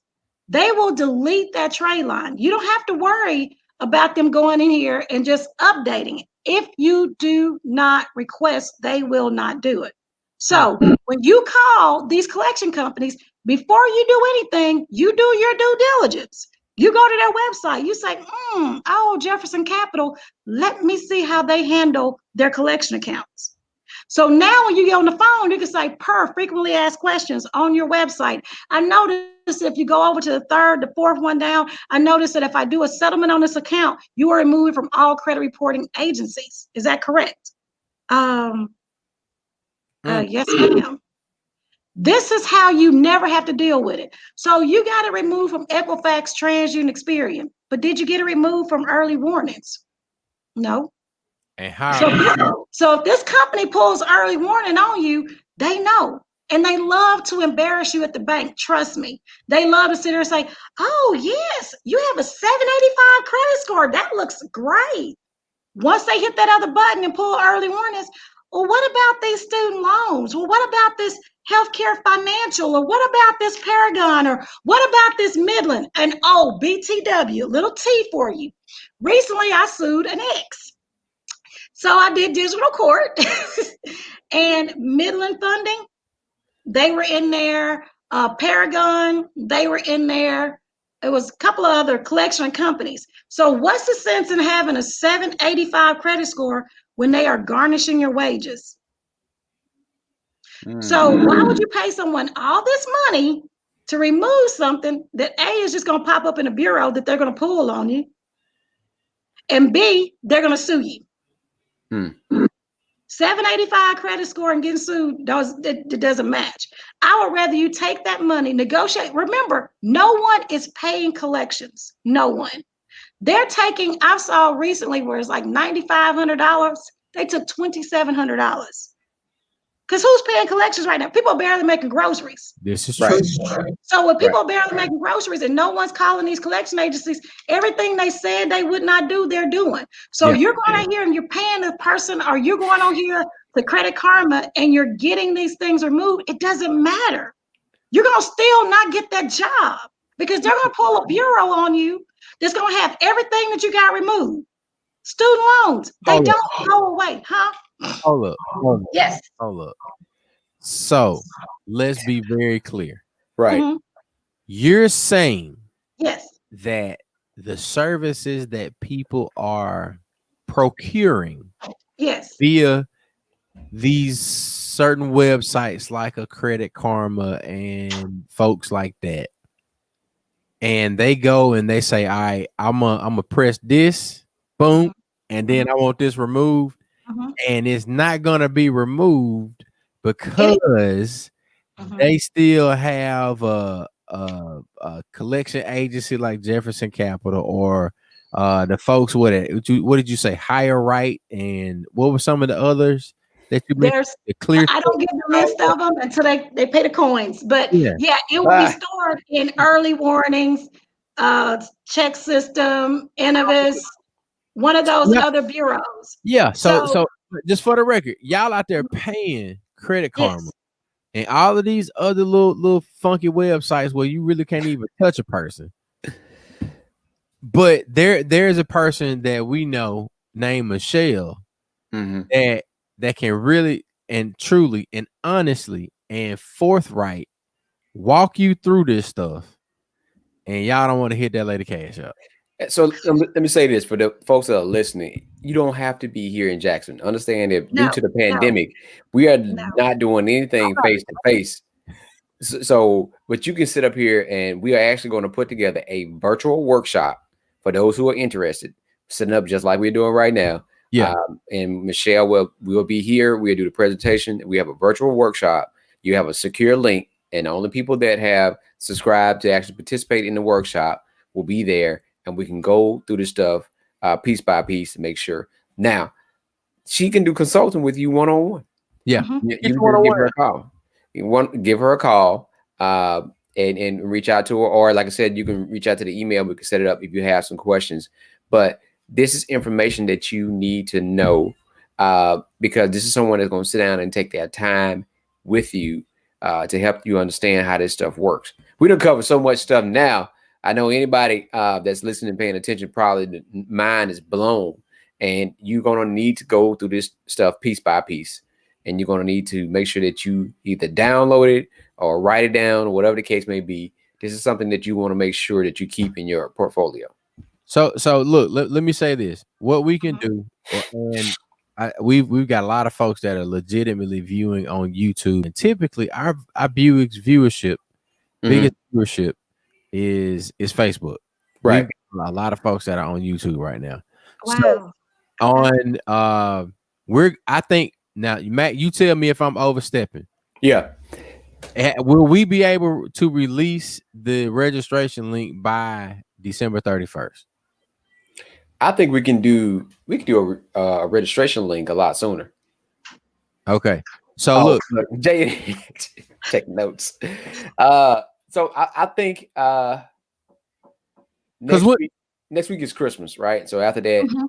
they will delete that trade line. You don't have to worry about them going in here and just updating it. If you do not request, they will not do it. So when you call these collection companies, before you do anything, you do your due diligence. You go to their website, you say, oh, Jefferson Capital, let me see how they handle their collection accounts. So now when you get on the phone, you can say, per frequently asked questions on your website. I noticed if you go over to the third, the fourth one down, I noticed that if I do a settlement on this account, you are removed from all credit reporting agencies. Is that correct? Yes, ma'am. This is how you never have to deal with it. So you got it removed from Equifax, TransUnion, Experian, but did you get it removed from early warnings? No. And how? So if this company pulls early warning on you, they know. And they love to embarrass you at the bank. Trust me. They love to sit there and say, oh, yes, you have a 785 credit score. That looks great. Once they hit that other button and pull early warnings, well, what about these student loans? Well, what about this healthcare financial? Or what about this Paragon? Or what about this Midland? And oh, BTW, little T for you. Recently, I sued an ex. So I did digital court and Midland Funding, they were in there. Paragon, they were in there. It was a couple of other collection companies. So what's the sense in having a 785 credit score when they are garnishing your wages? So why would you pay someone all this money to remove something that A is just going to pop up in a bureau that they're going to pull on you, and B, they're going to sue you? 785 credit score and getting sued, it doesn't match. I would rather you take that money, negotiate. Remember, no one is paying collections. No one. They're taking, I saw recently where it's like $9,500. They took $2,700. Because who's paying collections right now? People are barely making groceries. This is true. So when people are barely making groceries and no one's calling these collection agencies, everything they said they would not do, they're doing. So you're going out here and you're paying the person, or you're going on here to Credit Karma and you're getting these things removed. It doesn't matter. You're going to still not get that job because they're going to pull a bureau on you that's going to have everything that you got removed. Student loans, they don't go away, huh? Hold up. Yes. Hold up. So let's be very clear. Right. Mhm. You're saying Yes. that the services that people are procuring Yes. via these certain websites like a Credit Karma and folks like that, and they go and they say, all right, I'm a press this, boom, and then I want this removed, and it's not gonna be removed because they still have a collection agency like Jefferson Capital or the folks what did you say, Higher Right, and what were some of the others that you mentioned? There's, The Clear. I don't get the list of them until they pay the coins. But Yeah. yeah, it will be stored in early warnings, check system, Innovis, one of those Yeah. other bureaus. Yeah. So just for the record, y'all out there paying Credit Karma Yes. and all of these other little funky websites where you really can't even touch a person. But there's a person that we know named Michelle that can really and truly and honestly and forthright walk you through this stuff, and y'all don't want to hit that lady cash up. So let me say this for the folks that are listening: you don't have to be here in Jackson. Understand that due to the pandemic, we are not doing anything face to face. So, but you can sit up here, and we are actually going to put together a virtual workshop for those who are interested, setting up just like we're doing right now. Yeah. And Michelle will be here. We'll do the presentation. We have a virtual workshop. You have a secure link, and only people that have subscribed to actually participate in the workshop will be there, and we can go through the stuff piece by piece to make sure. Now, she can do consulting with you one-on-one. Yeah. You just give her a call. Give her a call and reach out to her, or like I said, you can reach out to the email. We can set it up if you have some questions. But this is information that you need to know because this is someone that's going to sit down and take their time with you to help you understand how this stuff works. We don't cover so much stuff now. I know anybody that's listening and paying attention, probably the mind is blown, and you're going to need to go through this stuff piece by piece. And you're going to need to make sure that you either download it or write it down, or whatever the case may be. This is something that you want to make sure that you keep in your portfolio. So look, let me say this. What we can do, and we've got a lot of folks that are legitimately viewing on YouTube, and typically our viewership, biggest viewership is Facebook. Right. We've got a lot of folks that are on YouTube right now. Wow. So I think now, Matt, you tell me if I'm overstepping. Yeah. Will we be able to release the registration link by December 31st? I think we can do a registration link a lot sooner. Okay. So look, Jay, take notes. So I think next week is Christmas, right? So after that,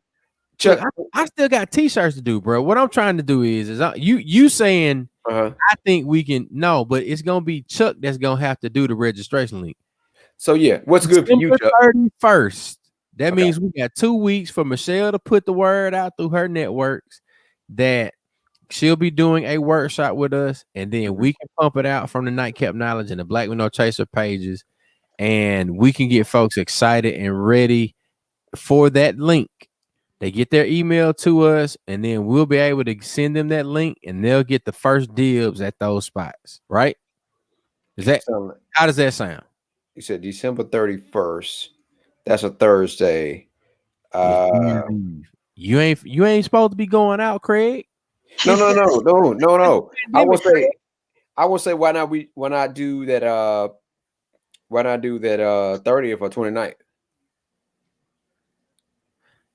Chuck, I still got t-shirts to do, bro. What I'm trying to do is you saying I think we can but it's gonna be Chuck that's gonna have to do the registration link. So yeah, what's good for you, Chuck? 31st. That means we got 2 weeks for Michelle to put the word out through her networks that she'll be doing a workshop with us, and then we can pump it out from the Nightcap Knowledge and the Black with No Chaser pages, and we can get folks excited and ready for that link. They get their email to us, and then we'll be able to send them that link, and they'll get the first dibs at those spots, right? How does that sound? You said December 31st. That's a Thursday. You ain't supposed to be going out, Craig. No. I will say why not do that 30th or 29th?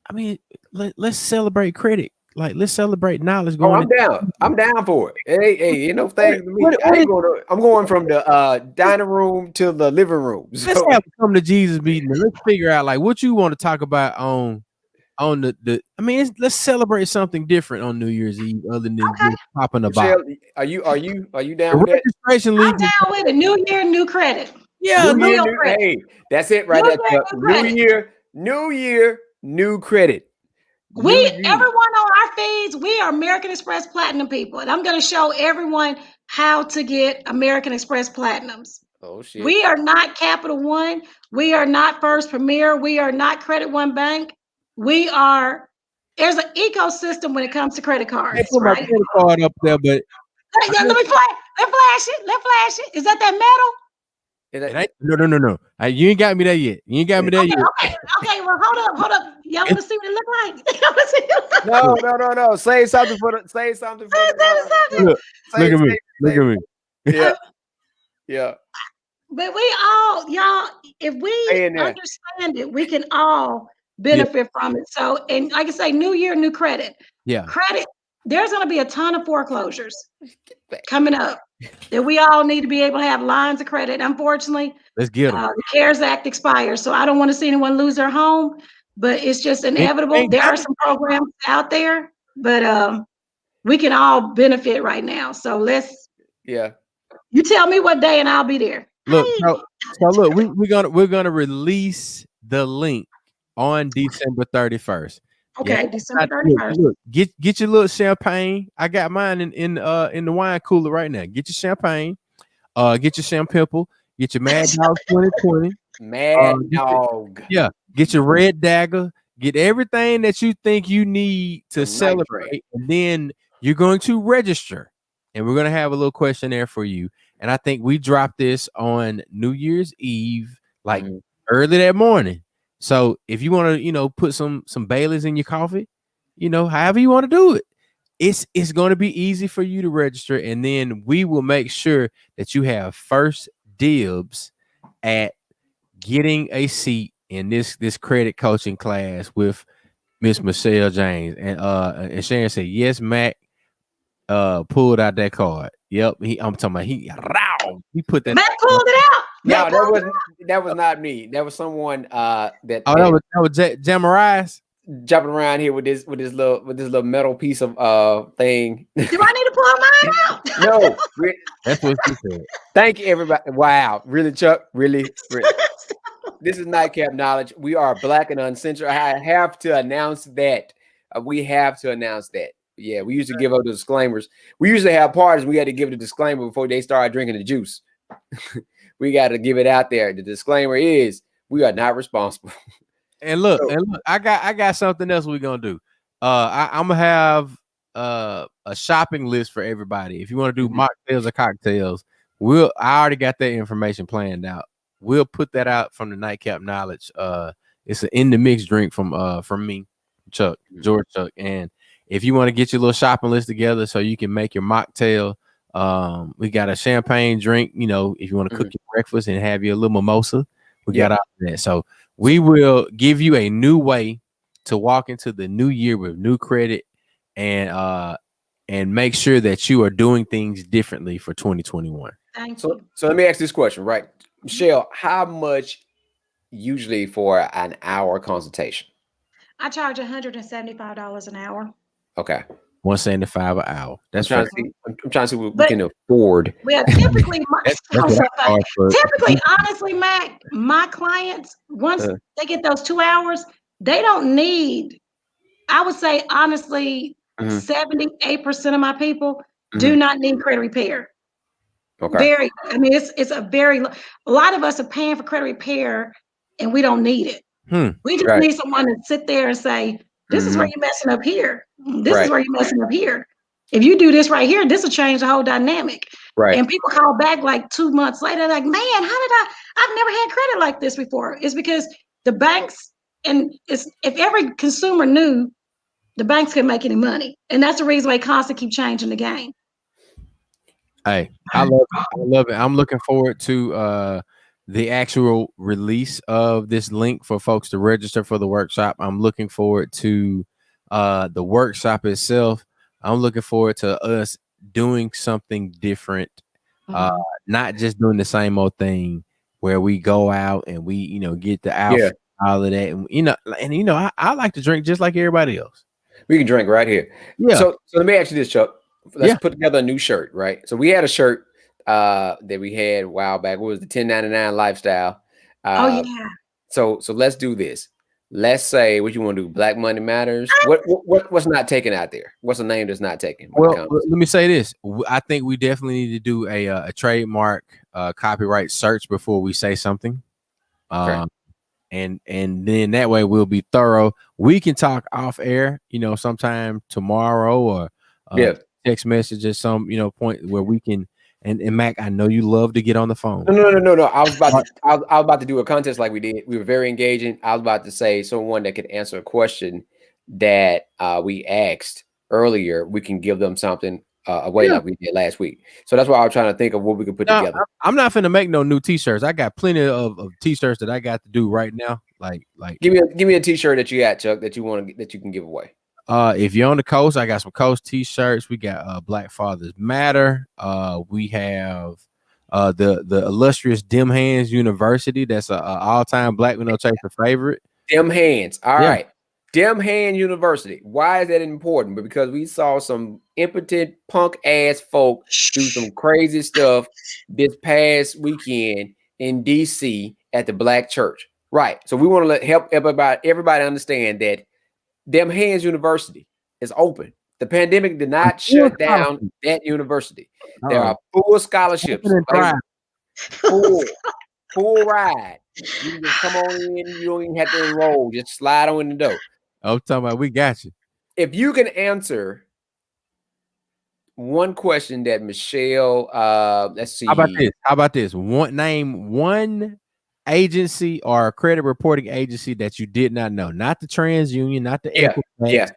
I mean, let's celebrate credit. Like, let's celebrate knowledge. I'm down. I'm down for it. Hey, thing to me. I'm going from the dining room to the living room. So. Let's have a come to Jesus meeting and let's figure out like what you want to talk about on the. I mean, let's celebrate something different on New Year's Eve other than just popping a bottle. Are you down with that? I'm down with it. New year, new credit. Yeah, hey, that's it right there. New year, new credit. Everyone on our feeds, we are American Express Platinum people. And I'm going to show everyone how to get American Express Platinums. Oh, shit. We are not Capital One. We are not First Premier. We are not Credit One Bank. There's an ecosystem when it comes to credit cards, put my right? credit card up there, but Let me flash it. Is that metal? No. You ain't got me there yet. You ain't got me there yet. Okay. Well, hold up. Y'all want to see what it look like? No. Say something for the. Look at me. Yeah. But we all, y'all, if we understand it, we can all benefit from it. So, and like I say, new year, new credit. Yeah. Credit. There's going to be a ton of foreclosures coming up that we all need to be able to have lines of credit. Unfortunately, let's get them. The CARES Act expires, so I don't want to see anyone lose their home, but it's just inevitable. There are some programs out there, but we can all benefit right now. So you tell me what day and I'll be there. Look, so look, we're gonna release the link on December 31st. Okay, December 31st. Look, get your little champagne. I got mine in the wine cooler right now. Get your champagne. Get your Sam Pimple. Get your Mad Dog 2020. Mad Dog. Get your Red Dagger. Get everything that you think you need to celebrate, and then you're going to register, and we're going to have a little questionnaire for you. And I think we dropped this on New Year's Eve, like early that morning. So if you want to, put some Baileys in your coffee, however you want to do it, it's going to be easy for you to register. And then we will make sure that you have first dibs at getting a seat in this credit coaching class with Miss Michelle James. And Sharon said, yes, Mac pulled out that card. Yep. I'm talking about he put that. Mac pulled it out. No, that was not me. That was someone that was Jamarice jumping around here with this little metal piece of thing. Do I need to pull mine out? No, that's what she said. Thank you, everybody. Wow, really, Chuck? Really? This is Nightcap Knowledge. We are Black and Uncensored. I have to announce that. We have to announce that. Yeah, we used to give out the disclaimers. We usually have parties. We had to give the disclaimer before they started drinking the juice. We got to give it out there. The disclaimer is we are not responsible. And look, I got something else we're gonna do. I'm gonna have a shopping list for everybody. If you want to do mocktails or cocktails, I already got that information planned out. We'll put that out from the Nightcap Knowledge. It's an in the mix drink from me, Chuck, George Chuck. And if you want to get your little shopping list together so you can make your mocktail, we got a champagne drink. If you want to cook your breakfast and have your little mimosa, we got all that. So we will give you a new way to walk into the new year with new credit and make sure that you are doing things differently for 2021. So let me ask this question, right? Michelle, how much usually for an hour consultation? I charge $175 an hour. Okay. $175 an hour. That's I'm trying to see what we can afford. Well, typically, honestly, Mac, my clients, once they get those 2 hours, they don't need, I would say, honestly, 78% of my people do not need credit repair. Okay. It's a lot of us are paying for credit repair and we don't need it. We just need someone to sit there and say, this is where you're messing up here. This is where you're messing up here. If you do this right here, this will change the whole dynamic. Right. And people call back like 2 months later, like, man, I've never had credit like this before. It's because the banks, and if every consumer knew, the banks couldn't make any money. And that's the reason why they constantly keep changing the game. Hey, I love it. I'm looking forward to the actual release of this link for folks to register for the workshop. I'm looking forward to the workshop itself. I'm looking forward to us doing something different, not just doing the same old thing where we go out and we, get the outfit, all of that. And, I like to drink just like everybody else. We can drink right here. Yeah. So let me ask you this, Chuck. Let's put together a new shirt, right? So we had a shirt that we had a while back. It was the 1099 lifestyle. Oh yeah. So let's do this. let's say what you want to do. Black Money Matters. What's not taken out there? What's the name that's not taken? Well, let me say this. I think we definitely need to do a trademark copyright search before we say something. Okay. And then that way we'll be thorough. We can talk off air, sometime tomorrow or text message at some, point where we can. And Mac, I know you love to get on the phone. No. I was about to do a contest like we did. We were very engaging. I was about to say someone that could answer a question that we asked earlier. We can give them something away like we did last week. So that's why I was trying to think of what we could put together. I'm not finna make no new t-shirts. I got plenty of t-shirts that I got to do right now. Like give me a t-shirt that you got, Chuck, that you can give away. If you're on the coast, I got some coast t-shirts. We got Black Fathers Matter. We have the illustrious Dim Hands University. That's a all-time Black Window Chaser favorite. Dim Hands. All right. Dim Hand University. Why is that important? Because we saw some impotent punk ass folk do some crazy stuff this past weekend in DC at the Black church. Right. So we want to help everybody understand that Dim Hands University is open. The pandemic did not shut down that university. There are full scholarships. Full ride. You can just come on in. You don't even have to enroll. Just slide on in the door. I'm talking about we got you. If you can answer one question that Michelle, let's see. How about this? Name one agency or credit reporting agency that you did not know. Not the TransUnion, not the Equifax,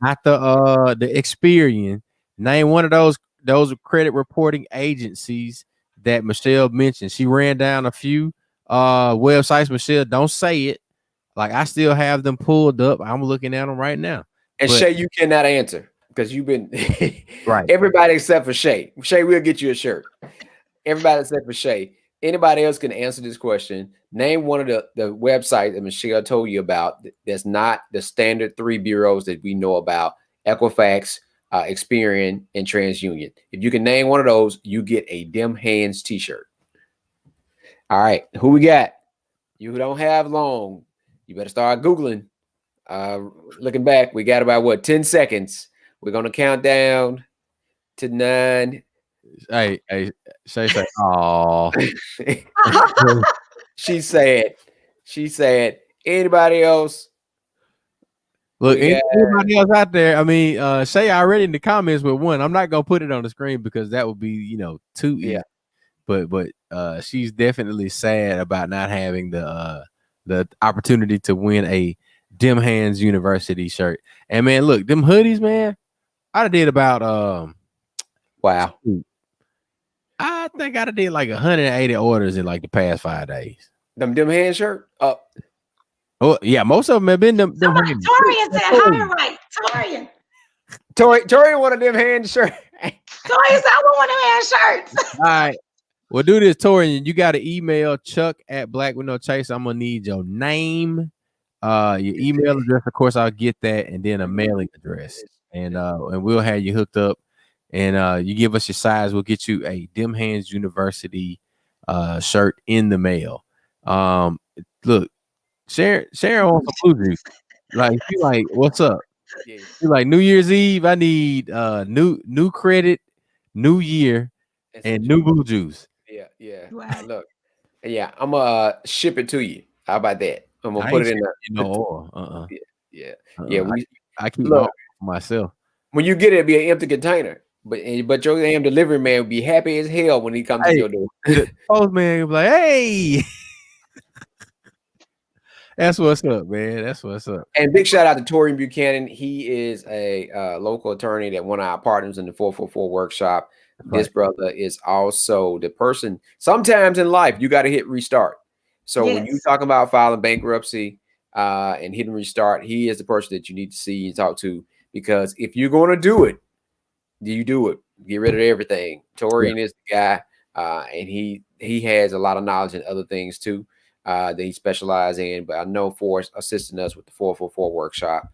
not the Experian. Name one of those credit reporting agencies that Michelle mentioned. She ran down a few websites. Michelle, don't say it. Like I still have them pulled up. I'm looking at them right now. And Shay, you cannot answer because you've been right. Everybody except for Shay. Shay, we'll get you a shirt. Everybody except for Shay. Anybody else can answer this question. Name one of the websites that Michelle told you about that's not the standard 3 bureaus that we know about: Equifax, Experian, and TransUnion. If you can name one of those, you get a Dim Hands t-shirt. All right, who we got? You don't have long. You better start Googling. Looking back, we got about 10 seconds. We're gonna count down to 9. Hey, Shay said, "Oh." She said, anybody else? Look, anybody else out there? I mean, Shay already in the comments with one. I'm not gonna put it on the screen because that would be, too easy. Yeah. But she's definitely sad about not having the opportunity to win a Dim Hands University shirt. And man, look, them hoodies, man. I did about wow. I think I did like 180 orders in like the past 5 days. Them Hand shirt? Oh yeah, most of them have been them. Torian said hi, right? Torian wanted them Hand shirt. Torian said I want one of them hand shirts. All right. Well, do this, Torian. You got to email Chuck at Black Window Chase. I'm gonna need your name, your email address. Of course, I'll get that, and then a mailing address, and we'll have you hooked up. And you give us your size, we'll get you a Dim Hands University shirt in the mail. Look, Sharon wants some blue juice. Like, she like, what's up? Yeah. She like, New Year's Eve, I need new credit, new year, and new blue juice. Yeah. Wow. Look, yeah, I'm gonna ship it to you. How about that? I'm gonna put it in there. Yeah. I keep it myself. When you get it, it'll be an empty container. But your damn delivery man will be happy as hell when he comes to your door. The postman will be like, hey. That's what's up, man. That's what's up. And big shout out to Torian Buchanan. He is a local attorney that one of our partners in the 444 workshop. This brother is also the person. Sometimes in life, you got to hit restart. So when you talk about filing bankruptcy and hitting restart, he is the person that you need to see and talk to, because if you're going to do it, you do it. Get rid of everything. Torian is the guy, and he has a lot of knowledge in other things too that he specializes in. But I know for assisting us with the 444 workshop,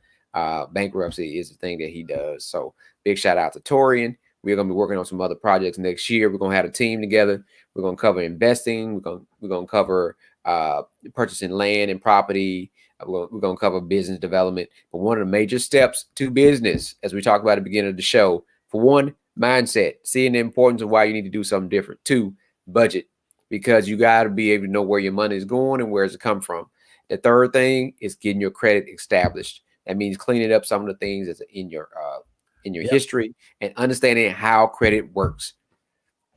bankruptcy is the thing that he does. So big shout out to Torian. We're going to be working on some other projects next year. We're going to have a team together. We're going to cover investing. We're going to cover purchasing land and property, We're going to cover business development. But one of the major steps to business, as we talked about at the beginning of the show, for one, mindset, seeing the importance of why you need to do something different. Two, budget, because you got to be able to know where your money is going and where it's come from. The third thing is getting your credit established. That means cleaning up some of the things that's in your history and understanding how credit works.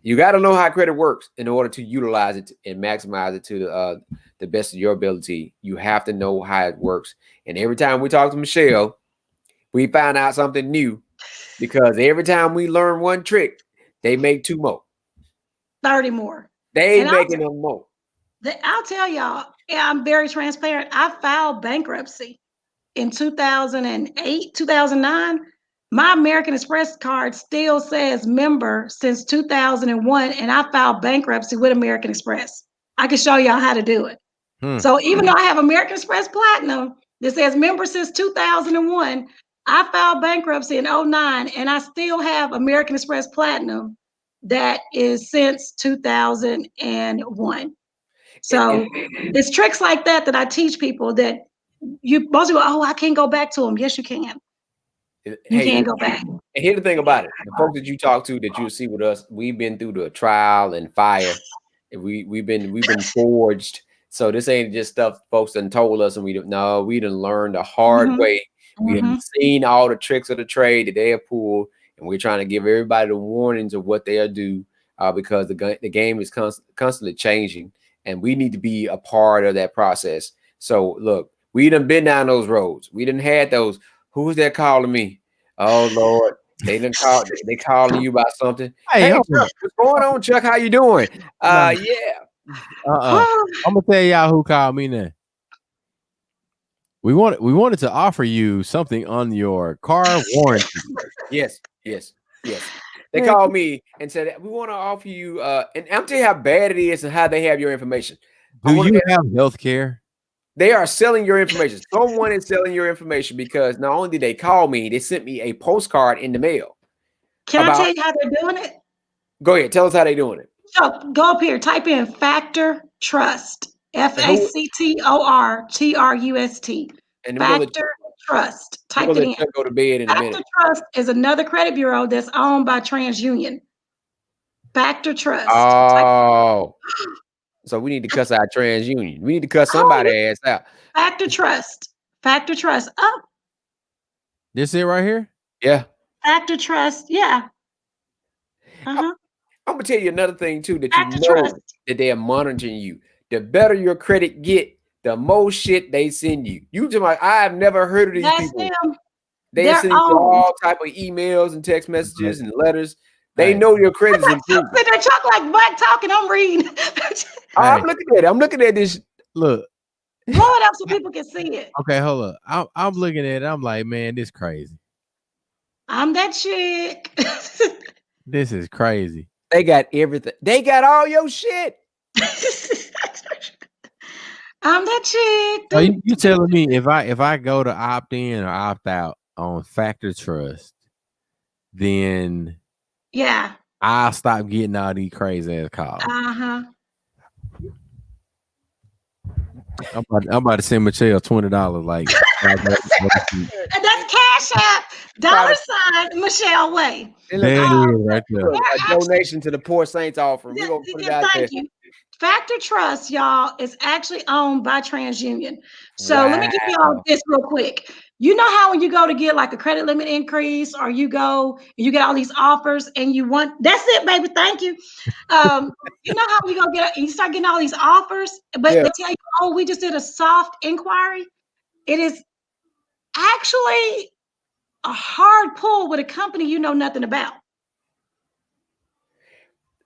You got to know how credit works in order to utilize it and maximize it to the best of your ability. You have to know how it works. And every time we talk to Michelle, we find out something new, because every time we learn one trick, they make 2 more. 30 more. They making them more. I'll tell y'all, I'm very transparent. I filed bankruptcy in 2008, 2009. My American Express card still says member since 2001, and I filed bankruptcy with American Express. I can show y'all how to do it. So even though I have American Express Platinum that says member since 2001, I filed bankruptcy in 2009, and I still have American Express Platinum that is since 2001. So it's tricks like that I teach people, that most people, I can't go back to them. Yes, you can. You can't go back. And here's the thing about it. The folks that you talk to, that you'll see with us, we've been through the trial and fire. We've been forged. So this ain't just stuff folks done told us, and we done learned the hard way. We have seen all the tricks of the trade that they have pulled, and we're trying to give everybody the warnings of what they'll do, because the game is constantly changing, and we need to be a part of that process. So look, we done been down those roads. We done had those. Who's that calling me? Oh Lord, they calling you about something. Hey, Chuck, what's going on, Chuck? How you doing? Yeah. I'm gonna tell y'all who called me now. We wanted to offer you something on your car warranty. Yes. They called me and said, we want to offer you, and I'm telling you how bad it is and how they have your information. Do you have health care? They are selling your information. Someone is selling your information, because not only did they call me, they sent me a postcard in the mail. Can I tell you how they're doing it? Go ahead. Tell us how they're doing it. So go up here, type in Factor Trust. FACTORTRUST. Factor Trust. Type it in. Go to bed in a minute. Factor Trust is another credit bureau that's owned by TransUnion. Factor Trust. Oh. So we need to cuss our TransUnion. We need to cuss somebody's ass out. Factor Trust. Factor Trust. Oh. This it right here? Yeah. Factor Trust. Yeah. I'm gonna tell you another thing too, that Factor you know Trust. That they are monitoring you. The better your credit get, the more shit they send you. I have never heard of these people. They send you all type of emails and text messages and letters. They know your credit is improving. They talk like black talking. I'm reading. I'm looking at it. I'm looking at this. Look. Blow it up so people can see it. Okay, hold up. I'm looking at it. I'm like, man, this is crazy. I'm that chick. This is crazy. They got everything. They got all your shit. I'm that chick. So you telling me if I go to opt in or opt out on Factor Trust, then I'll stop getting all these crazy ass calls. I'm about to send Michelle $20. Like that's Cash App $ Michelle Way. Right there. A donation to the Poor Saints offering. We're gonna put it out there. You. Factor Trust, y'all, is actually owned by TransUnion. So let me give y'all this real quick. You know how when you go to get like a credit limit increase, or you go and you get all these offers and you want, that's it, baby. Thank you. You know how you you start getting all these offers, but they tell you, oh, we just did a soft inquiry. It is actually a hard pull with a company you know nothing about.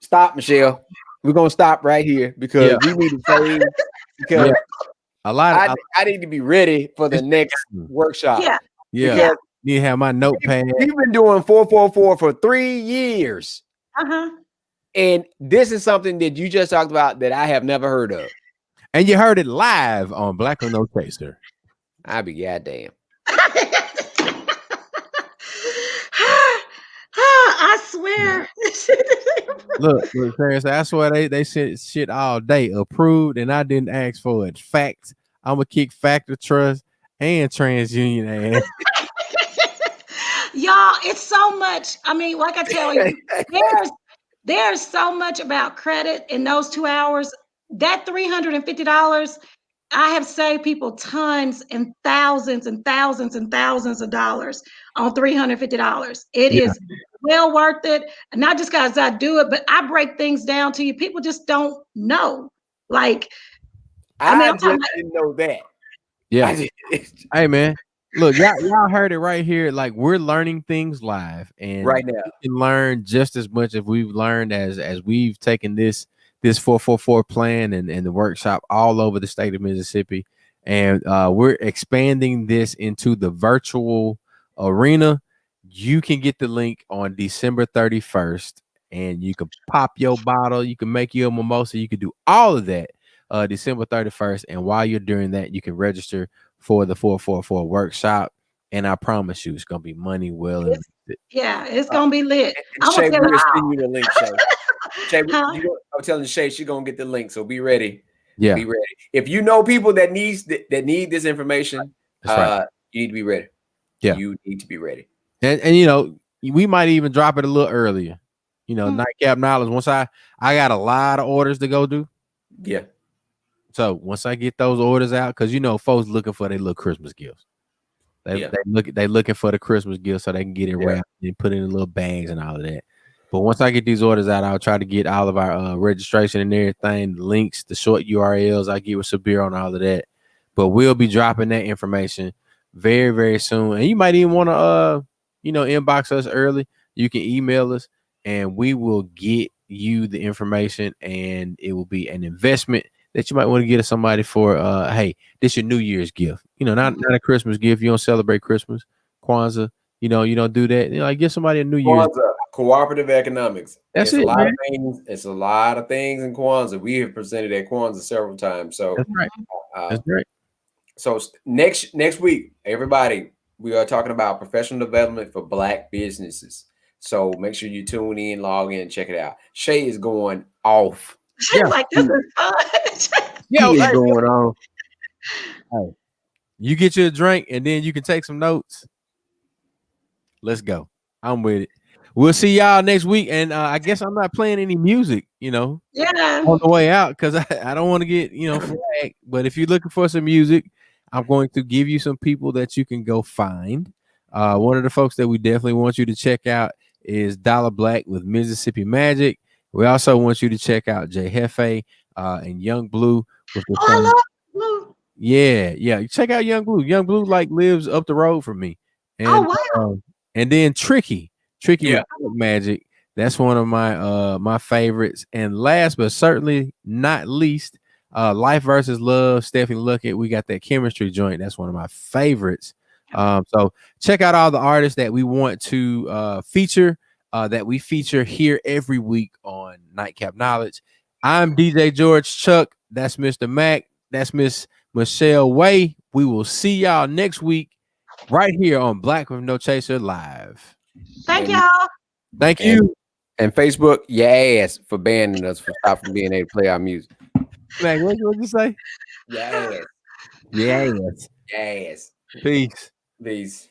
Stop, Michelle. We're gonna stop right here because we need to save. Because I need to be ready for the next workshop. Yeah. You have my notepad. We've been doing 444 for 3 years. And this is something that you just talked about that I have never heard of. And you heard it live on Black or No Chaser. I be goddamn. I swear. Look, Paris, I swear they sent shit all day approved, and I didn't ask for it. Fact, I'm gonna kick Factor Trust and TransUnion ass. Y'all, it's so much. I mean, like I tell you, there's so much about credit in those 2 hours. That $350, I have saved people tons and thousands and thousands and thousands of dollars on $350. It Yeah. is well worth it. Not just because I do it, but I break things down to you. People just don't know. Like, I mean, I'm just talking about, didn't know that. Yeah. Hey man, look, y'all heard it right here. Like, we're learning things live, and right now you can learn just as much as we've learned as we've taken this 444 plan and the workshop all over the state of Mississippi, and we're expanding this into the virtual arena. You can get the link on December 31st, and you can pop your bottle, you can make your mimosa, you can do all of that December 31st. And while you're doing that, you can register for the 444 workshop. And I promise you, it's gonna be money well invested. yeah, it's gonna be lit. and I'm gonna Shay, tell we're it gonna send you the link, Shay. Shay, Huh? I'm telling Shay, she's gonna get the link, so be ready. Yeah, Be ready. If you know people that need this information, that's right. you need to be ready. Yeah, you need to be ready. and you know, we might even drop it a little earlier. You know, Mm. Nightcap knowledge. Once I got a lot of orders to go do. Yeah. So once I get those orders out, because you know, folks looking for their little Christmas gifts. They looking for the Christmas gift so they can get it wrapped and put it in little bags and all of that. But once I get these orders out, I'll try to get all of our registration and everything, the links, the short URLs. I get with Sabir on all of that. But we'll be dropping that information very, very soon. And you might even want to inbox us early. You can email us and we will get you the information, and it will be an investment that you might want to get to somebody for hey, this your New Year's gift. You know, not a Christmas gift. You don't celebrate Christmas, Kwanzaa, you don't do that. You know, like, give somebody a New Year's. Kwanzaa, cooperative economics. That's it's it, a lot man. of things. It's a lot of things in Kwanzaa. We have presented at Kwanzaa several times. So That's right. That's right. So next week, everybody, we are talking about professional development for Black businesses. So make sure you tune in, log in, check it out. Shay is going off. She's like, this is fun. Yeah, he is going on. Hey, you get you a drink and then you can take some notes. Let's go. I'm with it. We'll see y'all next week. And I guess I'm not playing any music, Yeah. on the way out, because I don't want to get, flagged. But if you're looking for some music, I'm going to give you some people that you can go find. One of the folks that we definitely want you to check out is Dollar Black with Mississippi Magic. We also want you to check out Jay Hefe and Young Blue with the I love Blue. Yeah. Check out Young Blue. Young Blue like lives up the road from me. And, wow. And then Tricky with Magic. That's one of my favorites. And last but certainly not least, Life versus Love, Stephanie Luckett. We got that chemistry joint. That's one of my favorites. So check out all the artists that we want to feature, that we feature here every week on Nightcap Knowledge. I'm DJ George Chuck. That's Mr. Mac. That's Miss Michelle Way. We will see y'all next week right here on Black with No Chaser Live. Thank y'all. Thank you. And Facebook, your ass for banning us for stopping being able to play our music. Mac, what you say? Yes. Yes. Yes. Peace. Peace.